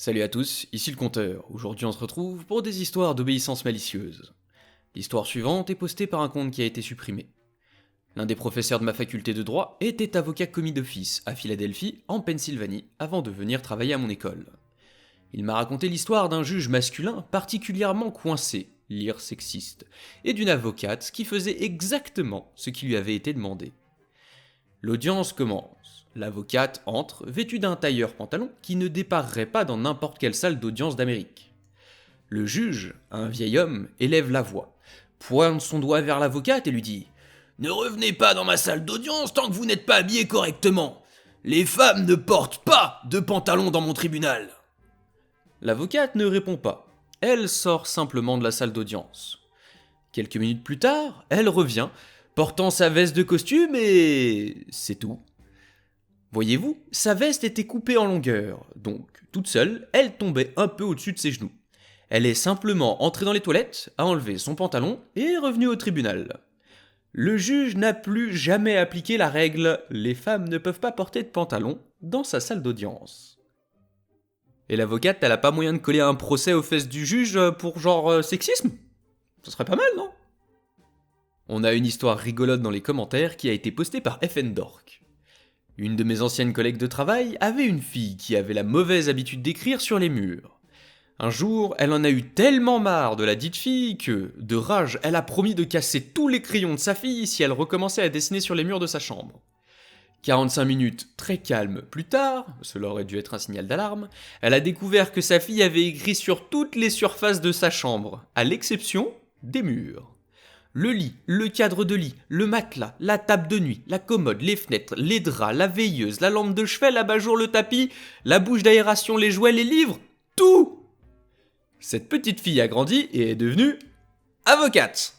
Salut à tous, ici le compteur. Aujourd'hui on se retrouve pour des histoires d'obéissance malicieuse. L'histoire suivante est postée par un compte qui a été supprimé. L'un des professeurs de ma faculté de droit était avocat commis d'office à Philadelphie, en Pennsylvanie, avant de venir travailler à mon école. Il m'a raconté l'histoire d'un juge masculin particulièrement coincé, lire sexiste, et d'une avocate qui faisait exactement ce qui lui avait été demandé. L'audience commence. L'avocate entre, vêtue d'un tailleur pantalon qui ne déparerait pas dans n'importe quelle salle d'audience d'Amérique. Le juge, un vieil homme, élève la voix, pointe son doigt vers l'avocate et lui dit « Ne revenez pas dans ma salle d'audience tant que vous n'êtes pas habillé correctement. Les femmes ne portent pas de pantalon dans mon tribunal. » L'avocate ne répond pas. Elle sort simplement de la salle d'audience. Quelques minutes plus tard, elle revient, portant sa veste de costume et c'est tout. Voyez-vous, sa veste était coupée en longueur, donc, toute seule, elle tombait un peu au-dessus de ses genoux. Elle est simplement entrée dans les toilettes, a enlevé son pantalon et est revenue au tribunal. Le juge n'a plus jamais appliqué la règle « les femmes ne peuvent pas porter de pantalon » dans sa salle d'audience. Et l'avocate, elle a pas moyen de coller un procès aux fesses du juge pour genre sexisme ? Ça serait pas mal, non ? On a une histoire rigolote dans les commentaires qui a été postée par FNDork. Une de mes anciennes collègues de travail avait une fille qui avait la mauvaise habitude d'écrire sur les murs. Un jour, elle en a eu tellement marre de la dite fille que, de rage, elle a promis de casser tous les crayons de sa fille si elle recommençait à dessiner sur les murs de sa chambre. 45 minutes très calmes plus tard, cela aurait dû être un signal d'alarme, elle a découvert que sa fille avait écrit sur toutes les surfaces de sa chambre, à l'exception des murs. Le lit, le cadre de lit, le matelas, la table de nuit, la commode, les fenêtres, les draps, la veilleuse, la lampe de chevet, l'abat-jour, le tapis, la bouche d'aération, les jouets, les livres, tout ! Cette petite fille a grandi et est devenue avocate.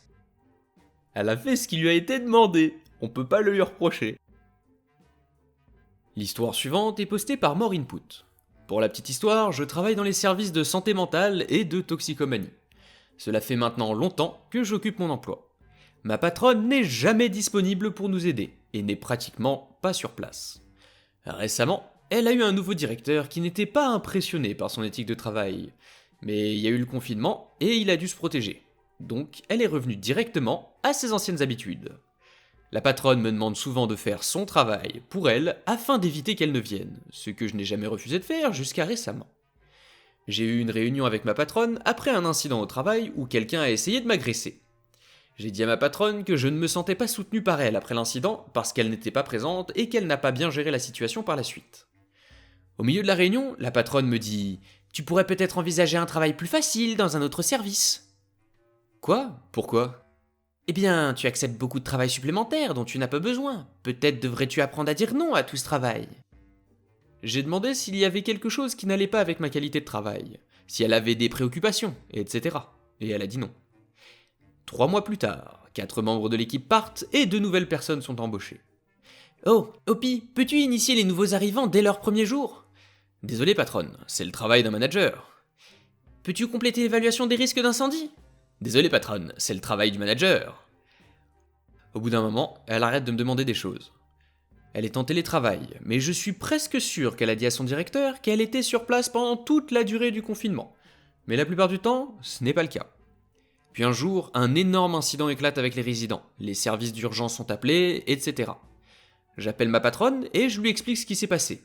Elle a fait ce qui lui a été demandé, on peut pas le lui reprocher. L'histoire suivante est postée par More Input. Pour la petite histoire, je travaille dans les services de santé mentale et de toxicomanie. Cela fait maintenant longtemps que j'occupe mon emploi. Ma patronne n'est jamais disponible pour nous aider et n'est pratiquement pas sur place. Récemment, elle a eu un nouveau directeur qui n'était pas impressionné par son éthique de travail. Mais il y a eu le confinement et il a dû se protéger. Donc elle est revenue directement à ses anciennes habitudes. La patronne me demande souvent de faire son travail pour elle afin d'éviter qu'elle ne vienne, ce que je n'ai jamais refusé de faire jusqu'à récemment. J'ai eu une réunion avec ma patronne après un incident au travail où quelqu'un a essayé de m'agresser. J'ai dit à ma patronne que je ne me sentais pas soutenu par elle après l'incident parce qu'elle n'était pas présente et qu'elle n'a pas bien géré la situation par la suite. Au milieu de la réunion, la patronne me dit « Tu pourrais peut-être envisager un travail plus facile dans un autre service. » Quoi ? Pourquoi ? Eh bien, tu acceptes beaucoup de travail supplémentaire dont tu n'as pas besoin. Peut-être devrais-tu apprendre à dire non à tout ce travail. J'ai demandé s'il y avait quelque chose qui n'allait pas avec ma qualité de travail, si elle avait des préoccupations, etc. Et elle a dit non. 3 mois plus tard, 4 membres de l'équipe partent et 2 nouvelles personnes sont embauchées. Oh, Hopi, peux-tu initier les nouveaux arrivants dès leur premier jour ? Désolé patronne, c'est le travail d'un manager. Peux-tu compléter l'évaluation des risques d'incendie ? Désolé patronne, c'est le travail du manager. Au bout d'un moment, elle arrête de me demander des choses. Elle est en télétravail, mais je suis presque sûr qu'elle a dit à son directeur qu'elle était sur place pendant toute la durée du confinement. Mais la plupart du temps, ce n'est pas le cas. Puis un jour, un énorme incident éclate avec les résidents. Les services d'urgence sont appelés, etc. J'appelle ma patronne et je lui explique ce qui s'est passé.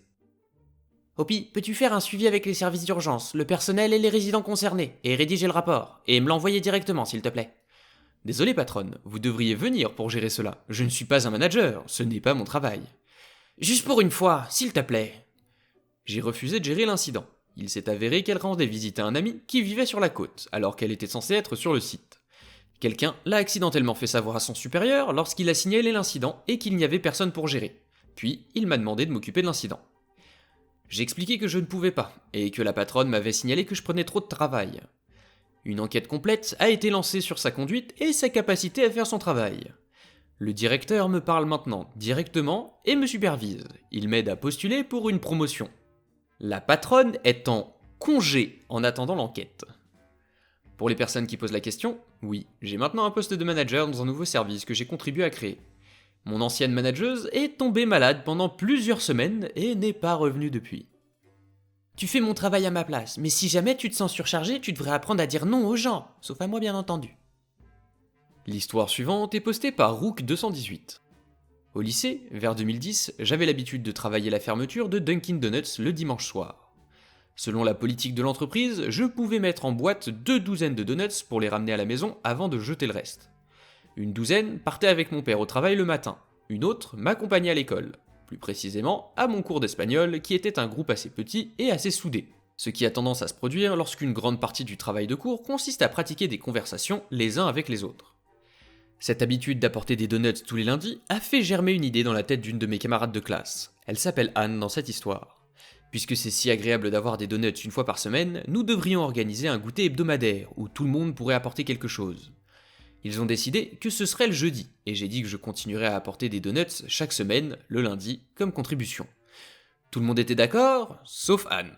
Hopi, peux-tu faire un suivi avec les services d'urgence, le personnel et les résidents concernés, et rédiger le rapport, et me l'envoyer directement s'il te plaît ? Désolé patronne, vous devriez venir pour gérer cela. Je ne suis pas un manager, ce n'est pas mon travail. Juste pour une fois, s'il te plaît. J'ai refusé de gérer l'incident. Il s'est avéré qu'elle rendait visite à un ami qui vivait sur la côte, alors qu'elle était censée être sur le site. Quelqu'un l'a accidentellement fait savoir à son supérieur lorsqu'il a signalé l'incident et qu'il n'y avait personne pour gérer. Puis, il m'a demandé de m'occuper de l'incident. J'ai expliqué que je ne pouvais pas, et que la patronne m'avait signalé que je prenais trop de travail. Une enquête complète a été lancée sur sa conduite et sa capacité à faire son travail. Le directeur me parle maintenant directement et me supervise. Il m'aide à postuler pour une promotion. La patronne est en congé en attendant l'enquête. Pour les personnes qui posent la question, oui, j'ai maintenant un poste de manager dans un nouveau service que j'ai contribué à créer. Mon ancienne manageuse est tombée malade pendant plusieurs semaines et n'est pas revenue depuis. Tu fais mon travail à ma place, mais si jamais tu te sens surchargé, tu devrais apprendre à dire non aux gens, sauf à moi bien entendu. L'histoire suivante est postée par Rook218. Au lycée, vers 2010, j'avais l'habitude de travailler la fermeture de Dunkin' Donuts le dimanche soir. Selon la politique de l'entreprise, je pouvais mettre en boîte 2 douzaines de donuts pour les ramener à la maison avant de jeter le reste. Une douzaine partait avec mon père au travail le matin, une autre m'accompagnait à l'école, plus précisément à mon cours d'espagnol qui était un groupe assez petit et assez soudé, ce qui a tendance à se produire lorsqu'une grande partie du travail de cours consiste à pratiquer des conversations les uns avec les autres. Cette habitude d'apporter des donuts tous les lundis a fait germer une idée dans la tête d'une de mes camarades de classe. Elle s'appelle Anne dans cette histoire. Puisque c'est si agréable d'avoir des donuts une fois par semaine, nous devrions organiser un goûter hebdomadaire où tout le monde pourrait apporter quelque chose. Ils ont décidé que ce serait le jeudi, et j'ai dit que je continuerais à apporter des donuts chaque semaine, le lundi, comme contribution. Tout le monde était d'accord, sauf Anne.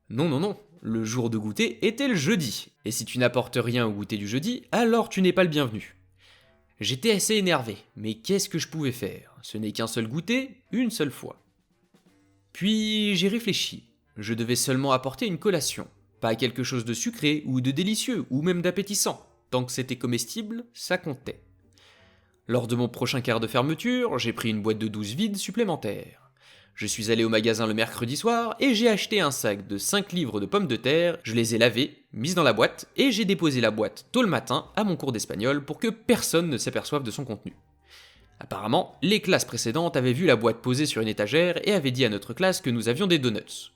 Non, le jour de goûter était le jeudi, et si tu n'apportes rien au goûter du jeudi, alors tu n'es pas le bienvenu. J'étais assez énervé, mais qu'est-ce que je pouvais faire? Ce n'est qu'un seul goûter, une seule fois. Puis j'ai réfléchi, je devais seulement apporter une collation, pas quelque chose de sucré ou de délicieux ou même d'appétissant. Tant que c'était comestible, ça comptait. Lors de mon prochain quart de fermeture, j'ai pris une boîte de 12 vides supplémentaires. Je suis allé au magasin le mercredi soir et j'ai acheté un sac de 5 livres de pommes de terre, je les ai lavées, mises dans la boîte et j'ai déposé la boîte tôt le matin à mon cours d'espagnol pour que personne ne s'aperçoive de son contenu. Apparemment, les classes précédentes avaient vu la boîte posée sur une étagère et avaient dit à notre classe que nous avions des donuts.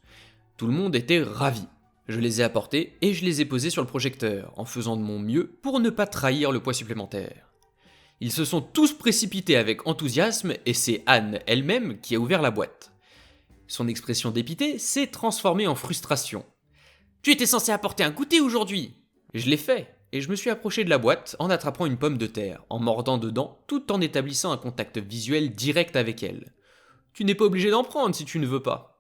Tout le monde était ravi. Je les ai apportés et je les ai posés sur le projecteur, en faisant de mon mieux pour ne pas trahir le poids supplémentaire. Ils se sont tous précipités avec enthousiasme et c'est Anne elle-même qui a ouvert la boîte. Son expression dépitée s'est transformée en frustration. « Tu étais censé apporter un goûter aujourd'hui !» Je l'ai fait, et je me suis approché de la boîte en attrapant une pomme de terre, en mordant dedans tout en établissant un contact visuel direct avec elle. « Tu n'es pas obligé d'en prendre si tu ne veux pas !»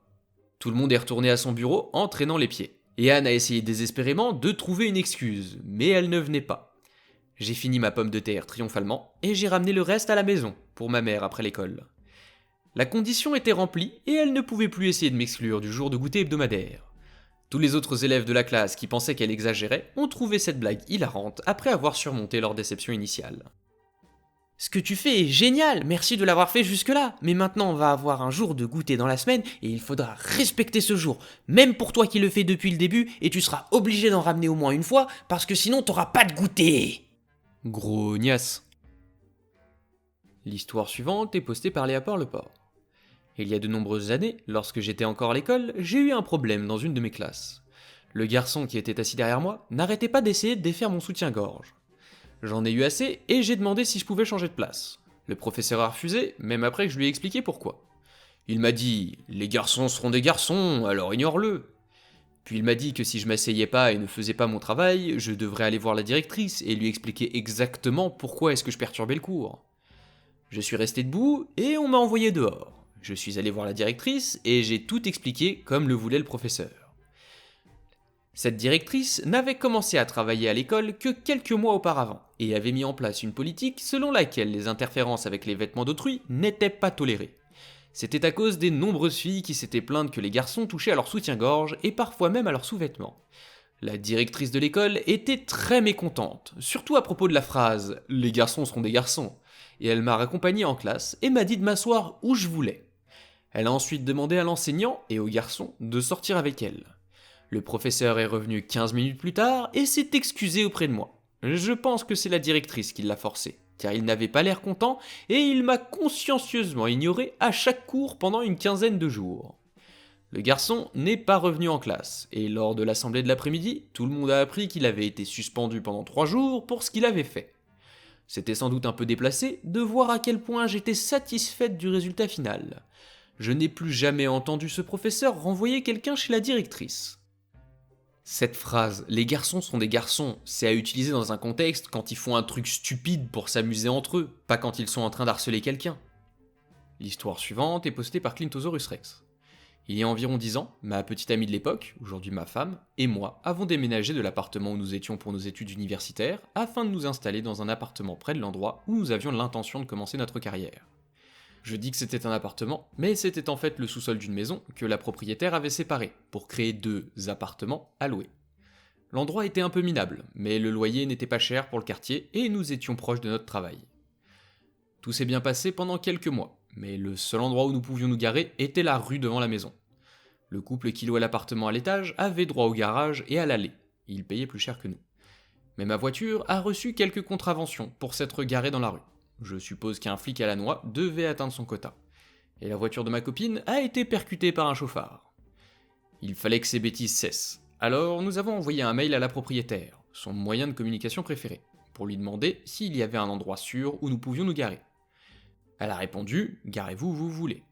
Tout le monde est retourné à son bureau en traînant les pieds. Et Anne a essayé désespérément de trouver une excuse, mais elle ne venait pas. J'ai fini ma pomme de terre triomphalement, et j'ai ramené le reste à la maison, pour ma mère après l'école. La condition était remplie, et elle ne pouvait plus essayer de m'exclure du jour de goûter hebdomadaire. Tous les autres élèves de la classe qui pensaient qu'elle exagérait ont trouvé cette blague hilarante après avoir surmonté leur déception initiale. Ce que tu fais est génial, merci de l'avoir fait jusque-là, mais maintenant on va avoir un jour de goûter dans la semaine et il faudra respecter ce jour, même pour toi qui le fais depuis le début, et tu seras obligé d'en ramener au moins une fois, parce que sinon t'auras pas de goûter. Grognasse. L'histoire suivante est postée par Léa Leport. Il y a de nombreuses années, lorsque j'étais encore à l'école, j'ai eu un problème dans une de mes classes. Le garçon qui était assis derrière moi n'arrêtait pas d'essayer de défaire mon soutien-gorge. J'en ai eu assez et j'ai demandé si je pouvais changer de place. Le professeur a refusé, même après que je lui ai expliqué pourquoi. Il m'a dit « Les garçons seront des garçons, alors ignore-le ». Puis il m'a dit que si je m'asseyais pas et ne faisais pas mon travail, je devrais aller voir la directrice et lui expliquer exactement pourquoi est-ce que je perturbais le cours. Je suis resté debout et on m'a envoyé dehors. Je suis allé voir la directrice et j'ai tout expliqué comme le voulait le professeur. Cette directrice n'avait commencé à travailler à l'école que quelques mois auparavant et avait mis en place une politique selon laquelle les interférences avec les vêtements d'autrui n'étaient pas tolérées. C'était à cause des nombreuses filles qui s'étaient plaintes que les garçons touchaient à leur soutien-gorge et parfois même à leurs sous-vêtements. La directrice de l'école était très mécontente, surtout à propos de la phrase « Les garçons seront des garçons », et elle m'a raccompagné en classe et m'a dit de m'asseoir où je voulais. Elle a ensuite demandé à l'enseignant et au garçon de sortir avec elle. Le professeur est revenu 15 minutes plus tard et s'est excusé auprès de moi. Je pense que c'est la directrice qui l'a forcé, car il n'avait pas l'air content et il m'a consciencieusement ignoré à chaque cours pendant une quinzaine de jours. Le garçon n'est pas revenu en classe, et lors de l'assemblée de l'après-midi, tout le monde a appris qu'il avait été suspendu pendant 3 jours pour ce qu'il avait fait. C'était sans doute un peu déplacé de voir à quel point j'étais satisfaite du résultat final. Je n'ai plus jamais entendu ce professeur renvoyer quelqu'un chez la directrice. Cette phrase « les garçons sont des garçons », c'est à utiliser dans un contexte quand ils font un truc stupide pour s'amuser entre eux, pas quand ils sont en train d'harceler quelqu'un. L'histoire suivante est postée par Clintosaurus Rex. Il y a environ 10 ans, ma petite amie de l'époque, aujourd'hui ma femme, et moi avons déménagé de l'appartement où nous étions pour nos études universitaires afin de nous installer dans un appartement près de l'endroit où nous avions l'intention de commencer notre carrière. Je dis que c'était un appartement, mais c'était en fait le sous-sol d'une maison que la propriétaire avait séparée pour créer 2 appartements à louer. L'endroit était un peu minable, mais le loyer n'était pas cher pour le quartier et nous étions proches de notre travail. Tout s'est bien passé pendant quelques mois, mais le seul endroit où nous pouvions nous garer était la rue devant la maison. Le couple qui louait l'appartement à l'étage avait droit au garage et à l'allée. Ils payaient plus cher que nous. Mais ma voiture a reçu quelques contraventions pour s'être garée dans la rue. Je suppose qu'un flic à la noix devait atteindre son quota. Et la voiture de ma copine a été percutée par un chauffard. Il fallait que ces bêtises cessent. Alors nous avons envoyé un mail à la propriétaire, son moyen de communication préféré, pour lui demander s'il y avait un endroit sûr où nous pouvions nous garer. Elle a répondu « Garez-vous où vous voulez ».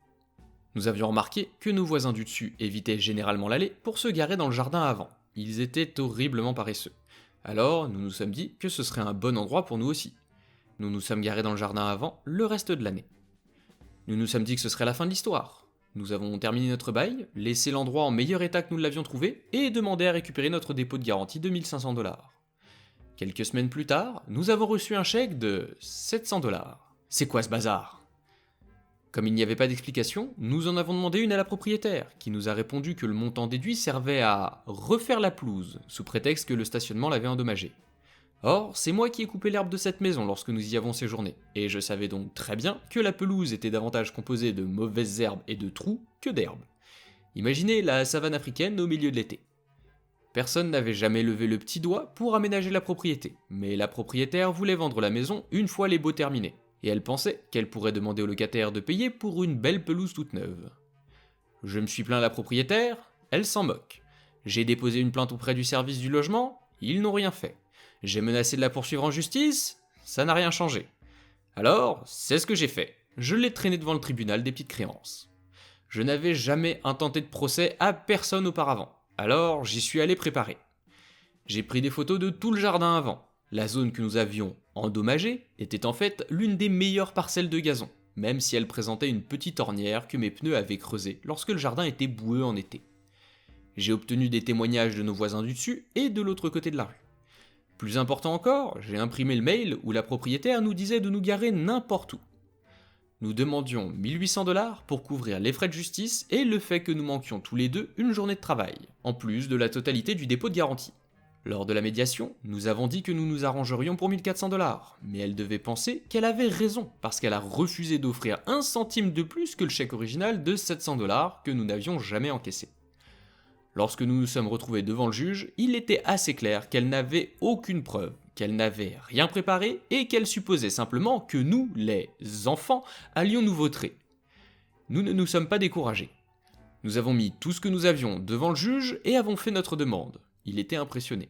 Nous avions remarqué que nos voisins du dessus évitaient généralement l'allée pour se garer dans le jardin avant. Ils étaient horriblement paresseux. Alors nous nous sommes dit que ce serait un bon endroit pour nous aussi. Nous nous sommes garés dans le jardin avant le reste de l'année. Nous nous sommes dit que ce serait la fin de l'histoire. Nous avons terminé notre bail, laissé l'endroit en meilleur état que nous l'avions trouvé et demandé à récupérer notre dépôt de garantie de 1500$. Quelques semaines plus tard, nous avons reçu un chèque de 700$. C'est quoi ce bazar ? Comme il n'y avait pas d'explication, nous en avons demandé une à la propriétaire, qui nous a répondu que le montant déduit servait à refaire la pelouse, sous prétexte que le stationnement l'avait endommagé. Or, c'est moi qui ai coupé l'herbe de cette maison lorsque nous y avons séjourné, et je savais donc très bien que la pelouse était davantage composée de mauvaises herbes et de trous que d'herbes. Imaginez la savane africaine au milieu de l'été. Personne n'avait jamais levé le petit doigt pour aménager la propriété, mais la propriétaire voulait vendre la maison une fois les baux terminés, et elle pensait qu'elle pourrait demander au locataire de payer pour une belle pelouse toute neuve. Je me suis plaint à la propriétaire, elle s'en moque. J'ai déposé une plainte auprès du service du logement, ils n'ont rien fait. J'ai menacé de la poursuivre en justice, ça n'a rien changé. Alors, c'est ce que j'ai fait. Je l'ai traîné devant le tribunal des petites créances. Je n'avais jamais intenté de procès à personne auparavant, alors j'y suis allé préparer. J'ai pris des photos de tout le jardin avant. La zone que nous avions endommagée était en fait l'une des meilleures parcelles de gazon, même si elle présentait une petite ornière que mes pneus avaient creusée lorsque le jardin était boueux en été. J'ai obtenu des témoignages de nos voisins du dessus et de l'autre côté de la rue. Plus important encore, j'ai imprimé le mail où la propriétaire nous disait de nous garer n'importe où. Nous demandions 1800$ pour couvrir les frais de justice et le fait que nous manquions tous les deux une journée de travail, en plus de la totalité du dépôt de garantie. Lors de la médiation, nous avons dit que nous nous arrangerions pour 1400$, mais elle devait penser qu'elle avait raison, parce qu'elle a refusé d'offrir 1 centime de plus que le chèque original de 700$ que nous n'avions jamais encaissé. Lorsque nous nous sommes retrouvés devant le juge, il était assez clair qu'elle n'avait aucune preuve, qu'elle n'avait rien préparé et qu'elle supposait simplement que nous, les enfants, allions nous vautrer. Nous ne nous sommes pas découragés. Nous avons mis tout ce que nous avions devant le juge et avons fait notre demande. Il était impressionné.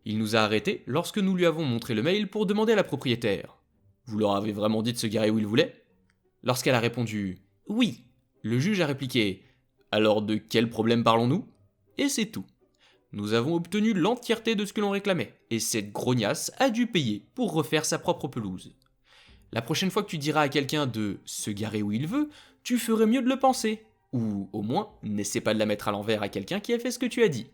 Il nous a arrêtés lorsque nous lui avons montré le mail pour demander à la propriétaire « Vous leur avez vraiment dit de se garer où ils voulaient ?» Lorsqu'elle a répondu « Oui », le juge a répliqué « Alors de quel problème parlons-nous ?» Et c'est tout. Nous avons obtenu l'entièreté de ce que l'on réclamait, et cette grognasse a dû payer pour refaire sa propre pelouse. La prochaine fois que tu diras à quelqu'un de se garer où il veut, tu ferais mieux de le penser. Ou au moins, n'essaie pas de la mettre à l'envers à quelqu'un qui a fait ce que tu as dit.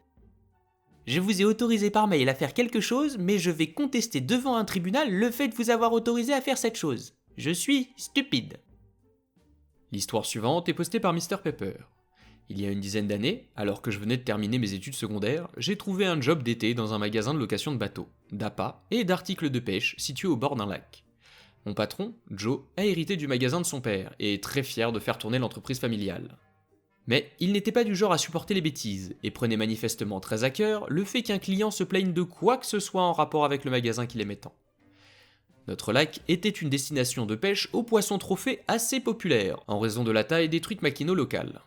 Je vous ai autorisé par mail à faire quelque chose, mais je vais contester devant un tribunal le fait de vous avoir autorisé à faire cette chose. Je suis stupide. L'histoire suivante est postée par Mr Pepper. Il y a une dizaine d'années, alors que je venais de terminer mes études secondaires, j'ai trouvé un job d'été dans un magasin de location de bateaux, d'appâts et d'articles de pêche situé au bord d'un lac. Mon patron, Joe, a hérité du magasin de son père et est très fier de faire tourner l'entreprise familiale. Mais il n'était pas du genre à supporter les bêtises et prenait manifestement très à cœur le fait qu'un client se plaigne de quoi que ce soit en rapport avec le magasin qu'il aimait tant. Notre lac était une destination de pêche aux poissons trophées assez populaire en raison de la taille des truites maquinots locales.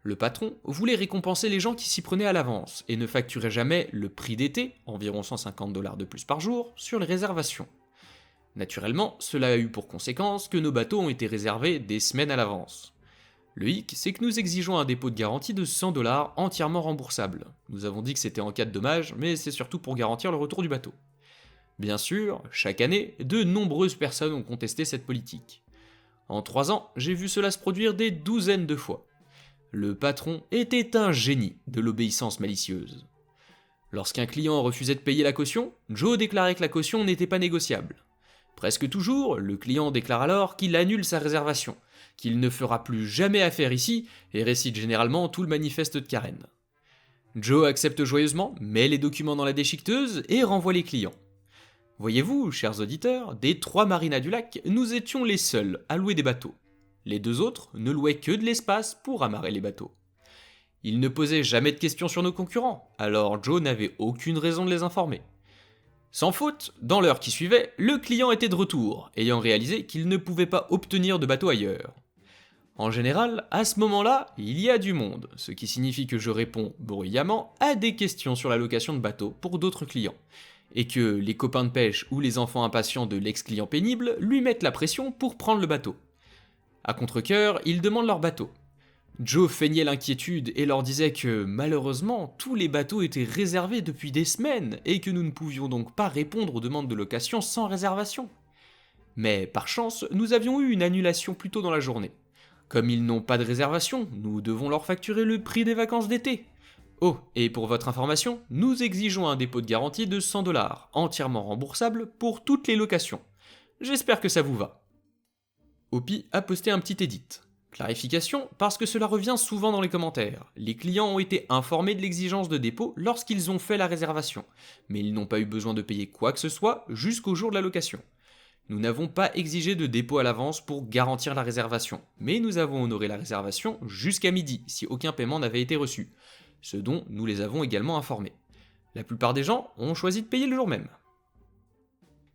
Le patron voulait récompenser les gens qui s'y prenaient à l'avance et ne facturait jamais le prix d'été, environ 150$ de plus par jour, sur les réservations. Naturellement, cela a eu pour conséquence que nos bateaux ont été réservés des semaines à l'avance. Le hic, c'est que nous exigeons un dépôt de garantie de 100$ entièrement remboursable. Nous avons dit que c'était en cas de dommage, mais c'est surtout pour garantir le retour du bateau. Bien sûr, chaque année, de nombreuses personnes ont contesté cette politique. En 3 ans, j'ai vu cela se produire des douzaines de fois. Le patron était un génie de l'obéissance malicieuse. Lorsqu'un client refusait de payer la caution, Joe déclarait que la caution n'était pas négociable. Presque toujours, le client déclare alors qu'il annule sa réservation, qu'il ne fera plus jamais affaire ici et récite généralement tout le manifeste de Karen. Joe accepte joyeusement, met les documents dans la déchiqueteuse et renvoie les clients. Voyez-vous, chers auditeurs, des 3 marinas du lac, nous étions les seuls à louer des bateaux. Les 2 autres ne louaient que de l'espace pour amarrer les bateaux. Ils ne posaient jamais de questions sur nos concurrents, alors Joe n'avait aucune raison de les informer. Sans faute, dans l'heure qui suivait, le client était de retour, ayant réalisé qu'il ne pouvait pas obtenir de bateau ailleurs. En général, à ce moment-là, il y a du monde, ce qui signifie que je réponds bruyamment à des questions sur la location de bateaux pour d'autres clients, et que les copains de pêche ou les enfants impatients de l'ex-client pénible lui mettent la pression pour prendre le bateau. À contre-cœur, ils demandent leur bateau. Joe feignait l'inquiétude et leur disait que, malheureusement, tous les bateaux étaient réservés depuis des semaines et que nous ne pouvions donc pas répondre aux demandes de location sans réservation. Mais par chance, nous avions eu une annulation plus tôt dans la journée. Comme ils n'ont pas de réservation, nous devons leur facturer le prix des vacances d'été. Oh, et pour votre information, nous exigeons un dépôt de garantie de 100$, entièrement remboursable pour toutes les locations. J'espère que ça vous va. Opi a posté un petit edit. Clarification, parce que cela revient souvent dans les commentaires. Les clients ont été informés de l'exigence de dépôt lorsqu'ils ont fait la réservation, mais ils n'ont pas eu besoin de payer quoi que ce soit jusqu'au jour de la location. Nous n'avons pas exigé de dépôt à l'avance pour garantir la réservation, mais nous avons honoré la réservation jusqu'à midi si aucun paiement n'avait été reçu, ce dont nous les avons également informés. La plupart des gens ont choisi de payer le jour même.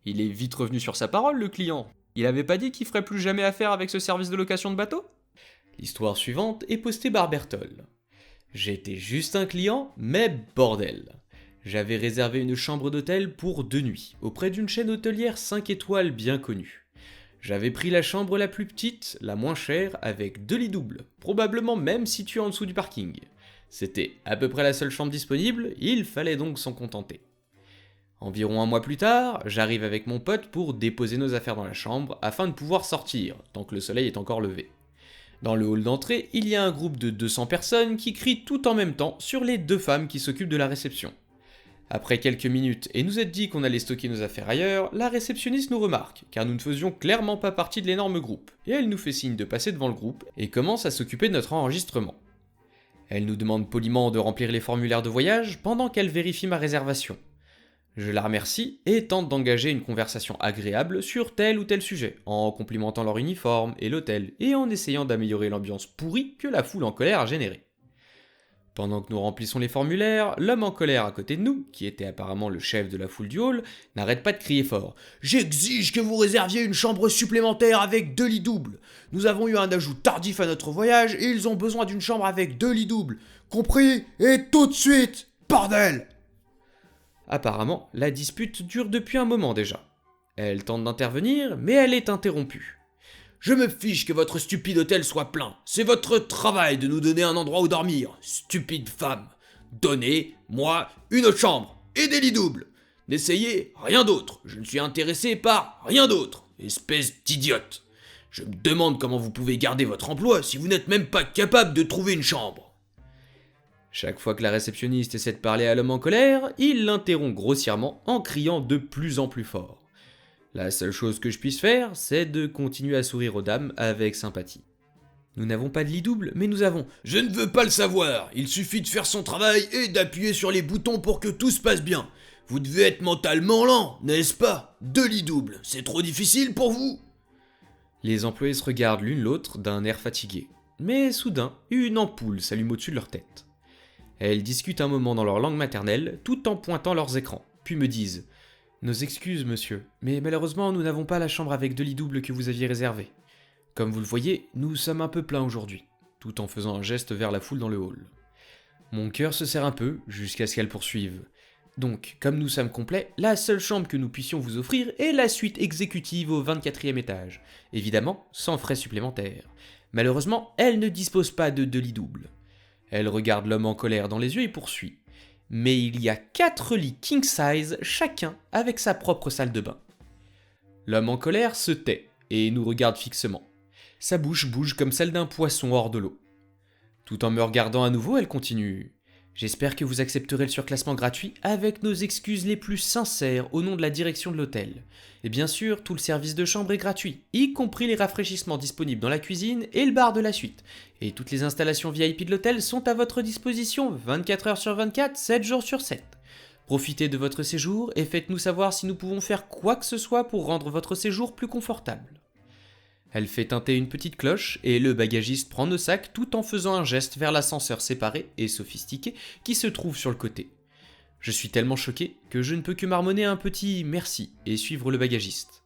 Il est vite revenu sur sa parole, le client. Il avait pas dit qu'il ferait plus jamais affaire avec ce service de location de bateau ? L'histoire suivante est postée par Bertol. J'étais juste un client, mais bordel. J'avais réservé une chambre d'hôtel pour 2 nuits, auprès d'une chaîne hôtelière 5 étoiles bien connue. J'avais pris la chambre la plus petite, la moins chère, avec 2 lits doubles, probablement même situés en dessous du parking. C'était à peu près la seule chambre disponible, il fallait donc s'en contenter. Environ 1 mois plus tard, j'arrive avec mon pote pour déposer nos affaires dans la chambre afin de pouvoir sortir, tant que le soleil est encore levé. Dans le hall d'entrée, il y a un groupe de 200 personnes qui crient tout en même temps sur les 2 femmes qui s'occupent de la réception. Après quelques minutes et nous être dit qu'on allait stocker nos affaires ailleurs, la réceptionniste nous remarque, car nous ne faisions clairement pas partie de l'énorme groupe, et elle nous fait signe de passer devant le groupe et commence à s'occuper de notre enregistrement. Elle nous demande poliment de remplir les formulaires de voyage pendant qu'elle vérifie ma réservation. Je la remercie et tente d'engager une conversation agréable sur tel ou tel sujet, en complimentant leur uniforme et l'hôtel, et en essayant d'améliorer l'ambiance pourrie que la foule en colère a générée. Pendant que nous remplissons les formulaires, l'homme en colère à côté de nous, qui était apparemment le chef de la foule du hall, n'arrête pas de crier fort. « J'exige que vous réserviez une chambre supplémentaire avec 2 lits doubles. Nous avons eu un ajout tardif à notre voyage et ils ont besoin d'une chambre avec 2 lits doubles. Compris ? Et tout de suite, bordel !» Apparemment, la dispute dure depuis un moment déjà. Elle tente d'intervenir, mais elle est interrompue. « Je me fiche que votre stupide hôtel soit plein. C'est votre travail de nous donner un endroit où dormir, stupide femme. Donnez-moi une autre chambre et des lits doubles. N'essayez rien d'autre. Je ne suis intéressé par rien d'autre. Espèce d'idiote. Je me demande comment vous pouvez garder votre emploi si vous n'êtes même pas capable de trouver une chambre. » Chaque fois que la réceptionniste essaie de parler à l'homme en colère, il l'interrompt grossièrement en criant de plus en plus fort. La seule chose que je puisse faire, c'est de continuer à sourire aux dames avec sympathie. Nous n'avons pas de lit double, mais nous avons... Je ne veux pas le savoir, il suffit de faire son travail et d'appuyer sur les boutons pour que tout se passe bien. Vous devez être mentalement lent, n'est-ce pas ? 2 lits doubles, c'est trop difficile pour vous ? Les employés se regardent l'une l'autre d'un air fatigué. Mais soudain, une ampoule s'allume au-dessus de leur tête. Elles discutent un moment dans leur langue maternelle, tout en pointant leurs écrans, puis me disent « Nos excuses, monsieur, mais malheureusement nous n'avons pas la chambre avec 2 lits doubles que vous aviez réservée. Comme vous le voyez, nous sommes un peu pleins aujourd'hui, tout en faisant un geste vers la foule dans le hall. Mon cœur se serre un peu, jusqu'à ce qu'elle poursuive. Donc, comme nous sommes complets, la seule chambre que nous puissions vous offrir est la suite exécutive au 24e étage, évidemment sans frais supplémentaires. Malheureusement, elle ne dispose pas de 2 lits doubles. » Elle regarde l'homme en colère dans les yeux et poursuit. Mais il y a 4 lits king size, chacun avec sa propre salle de bain. L'homme en colère se tait et nous regarde fixement. Sa bouche bouge comme celle d'un poisson hors de l'eau. Tout en me regardant à nouveau, elle continue. J'espère que vous accepterez le surclassement gratuit avec nos excuses les plus sincères au nom de la direction de l'hôtel. Et bien sûr, tout le service de chambre est gratuit, y compris les rafraîchissements disponibles dans la cuisine et le bar de la suite. Et toutes les installations VIP de l'hôtel sont à votre disposition 24 heures sur 24, 7 jours sur 7. Profitez de votre séjour et faites-nous savoir si nous pouvons faire quoi que ce soit pour rendre votre séjour plus confortable. Elle fait tinter une petite cloche et le bagagiste prend nos sacs tout en faisant un geste vers l'ascenseur séparé et sophistiqué qui se trouve sur le côté. Je suis tellement choqué que je ne peux que marmonner un petit merci et suivre le bagagiste.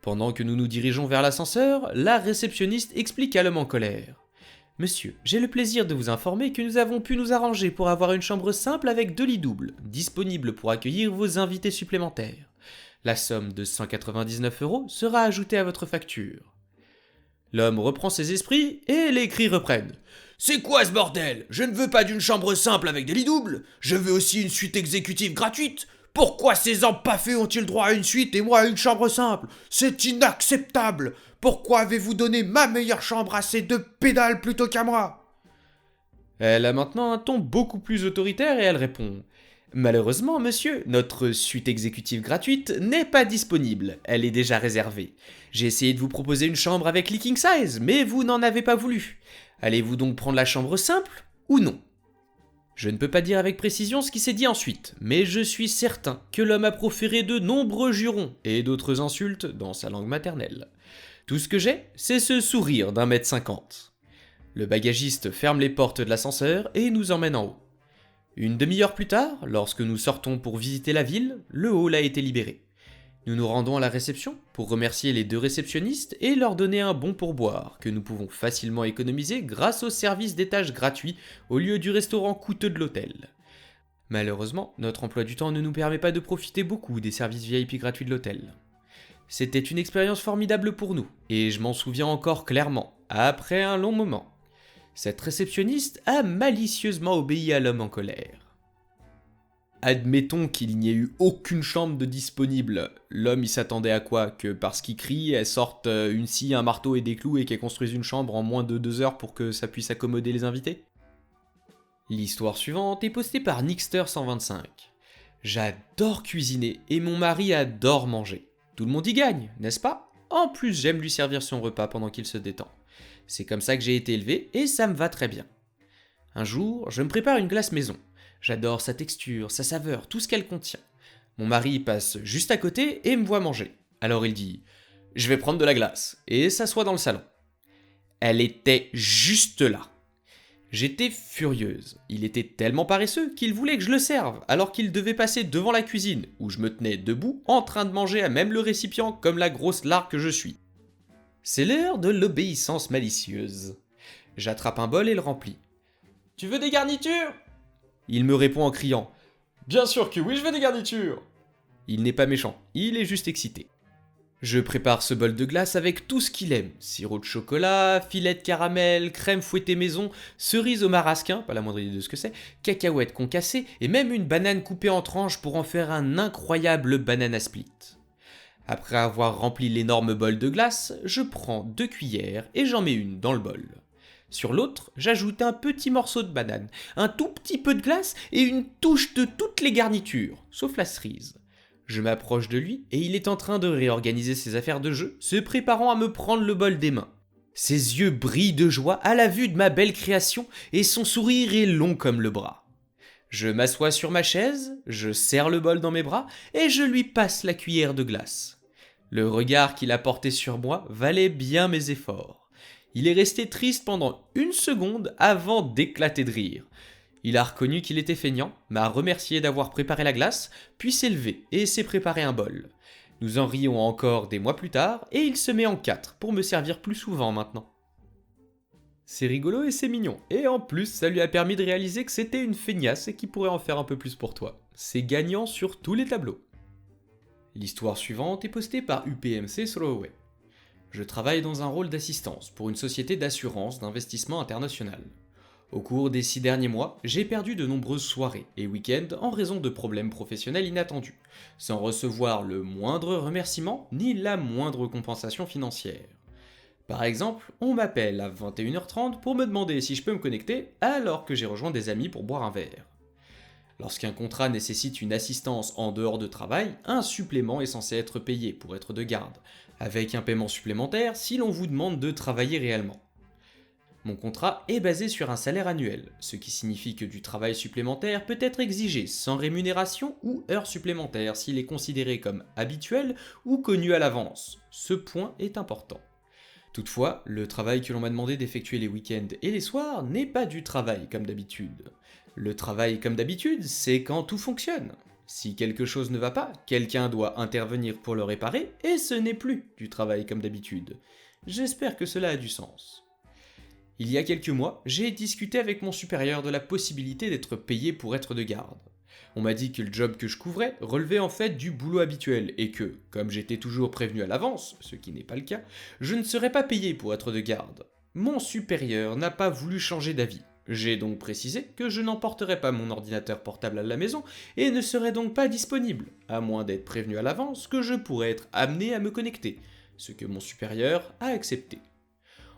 Pendant que nous nous dirigeons vers l'ascenseur, la réceptionniste explique à l'homme en colère. « Monsieur, j'ai le plaisir de vous informer que nous avons pu nous arranger pour avoir une chambre simple avec 2 lits doubles, disponible pour accueillir vos invités supplémentaires. La somme de 199 € sera ajoutée à votre facture. » L'homme reprend ses esprits et les cris reprennent. « C'est quoi ce bordel? Je ne veux pas d'une chambre simple avec des lits doubles. Je veux aussi une suite exécutive gratuite. Pourquoi ces empaffés ont-ils droit à une suite et moi à une chambre simple? C'est inacceptable. Pourquoi avez-vous donné ma meilleure chambre à ces 2 pédales plutôt qu'à moi ?» Elle a maintenant un ton beaucoup plus autoritaire et elle répond. Malheureusement, monsieur, notre suite exécutive gratuite n'est pas disponible, elle est déjà réservée. J'ai essayé de vous proposer une chambre avec lit king size, mais vous n'en avez pas voulu. Allez-vous donc prendre la chambre simple ou non? Je ne peux pas dire avec précision ce qui s'est dit ensuite, mais je suis certain que l'homme a proféré de nombreux jurons et d'autres insultes dans sa langue maternelle. Tout ce que j'ai, c'est ce sourire d'1,50 m. Le bagagiste ferme les portes de l'ascenseur et nous emmène en haut. Une demi-heure plus tard, lorsque nous sortons pour visiter la ville, le hall a été libéré. Nous nous rendons à la réception pour remercier les 2 réceptionnistes et leur donner un bon pourboire que nous pouvons facilement économiser grâce au service d'étage gratuit au lieu du restaurant coûteux de l'hôtel. Malheureusement, notre emploi du temps ne nous permet pas de profiter beaucoup des services VIP gratuits de l'hôtel. C'était une expérience formidable pour nous, et je m'en souviens encore clairement, après un long moment. Cette réceptionniste a malicieusement obéi à l'homme en colère. Admettons qu'il n'y ait eu aucune chambre de disponible. L'homme, il s'attendait à quoi? Que parce qu'il crie, elle sorte une scie, un marteau et des clous et qu'elle construise une chambre en moins de 2 heures pour que ça puisse accommoder les invités? L'histoire suivante est postée par Nixter125. J'adore cuisiner et mon mari adore manger. Tout le monde y gagne, n'est-ce pas? En plus, j'aime lui servir son repas pendant qu'il se détend. C'est comme ça que j'ai été élevé et ça me va très bien. Un jour, je me prépare une glace maison. J'adore sa texture, sa saveur, tout ce qu'elle contient. Mon mari passe juste à côté et me voit manger. Alors il dit « Je vais prendre de la glace » et s'assoit dans le salon. Elle était juste là. J'étais furieuse. Il était tellement paresseux qu'il voulait que je le serve, alors qu'il devait passer devant la cuisine, où je me tenais debout, en train de manger à même le récipient comme la grosse largue que je suis. C'est l'heure de l'obéissance malicieuse. J'attrape un bol et le remplis. « Tu veux des garnitures ?» Il me répond en criant « Bien sûr que oui, je veux des garnitures !» Il n'est pas méchant, il est juste excité. Je prépare ce bol de glace avec tout ce qu'il aime. Sirop de chocolat, filet de caramel, crème fouettée maison, cerise au marasquin, pas la moindre idée de ce que c'est, cacahuètes concassées et même une banane coupée en tranches pour en faire un incroyable banana split. Après avoir rempli l'énorme bol de glace, je prends 2 cuillères et j'en mets une dans le bol. Sur l'autre, j'ajoute un petit morceau de banane, un tout petit peu de glace et une touche de toutes les garnitures, sauf la cerise. Je m'approche de lui et il est en train de réorganiser ses affaires de jeu, se préparant à me prendre le bol des mains. Ses yeux brillent de joie à la vue de ma belle création et son sourire est long comme le bras. Je m'assois sur ma chaise, je serre le bol dans mes bras et je lui passe la cuillère de glace. Le regard qu'il a porté sur moi valait bien mes efforts. Il est resté triste pendant 1 seconde avant d'éclater de rire. Il a reconnu qu'il était feignant, m'a remercié d'avoir préparé la glace, puis s'est levé et s'est préparé un bol. Nous en rions encore des mois plus tard, et il se met en 4 pour me servir plus souvent maintenant. C'est rigolo et c'est mignon, et en plus ça lui a permis de réaliser que c'était une feignasse et qu'il pourrait en faire un peu plus pour toi. C'est gagnant sur tous les tableaux. L'histoire suivante est postée par UPMC Throwaway. Je travaille dans un rôle d'assistance pour une société d'assurance d'investissement international. Au cours des 6 derniers mois, j'ai perdu de nombreuses soirées et week-ends en raison de problèmes professionnels inattendus, sans recevoir le moindre remerciement ni la moindre compensation financière. Par exemple, on m'appelle à 21h30 pour me demander si je peux me connecter alors que j'ai rejoint des amis pour boire un verre. Lorsqu'un contrat nécessite une assistance en dehors de travail, un supplément est censé être payé pour être de garde, avec un paiement supplémentaire si l'on vous demande de travailler réellement. Mon contrat est basé sur un salaire annuel, ce qui signifie que du travail supplémentaire peut être exigé sans rémunération ou heures supplémentaires s'il est considéré comme habituel ou connu à l'avance. Ce point est important. Toutefois, le travail que l'on m'a demandé d'effectuer les week-ends et les soirs n'est pas du travail comme d'habitude. Le travail comme d'habitude, c'est quand tout fonctionne. Si quelque chose ne va pas, quelqu'un doit intervenir pour le réparer et ce n'est plus du travail comme d'habitude. J'espère que cela a du sens. Il y a quelques mois, j'ai discuté avec mon supérieur de la possibilité d'être payé pour être de garde. On m'a dit que le job que je couvrais relevait en fait du boulot habituel et que, comme j'étais toujours prévenu à l'avance, ce qui n'est pas le cas, je ne serais pas payé pour être de garde. Mon supérieur n'a pas voulu changer d'avis. J'ai donc précisé que je n'emporterais pas mon ordinateur portable à la maison et ne serais donc pas disponible, à moins d'être prévenu à l'avance que je pourrais être amené à me connecter, ce que mon supérieur a accepté.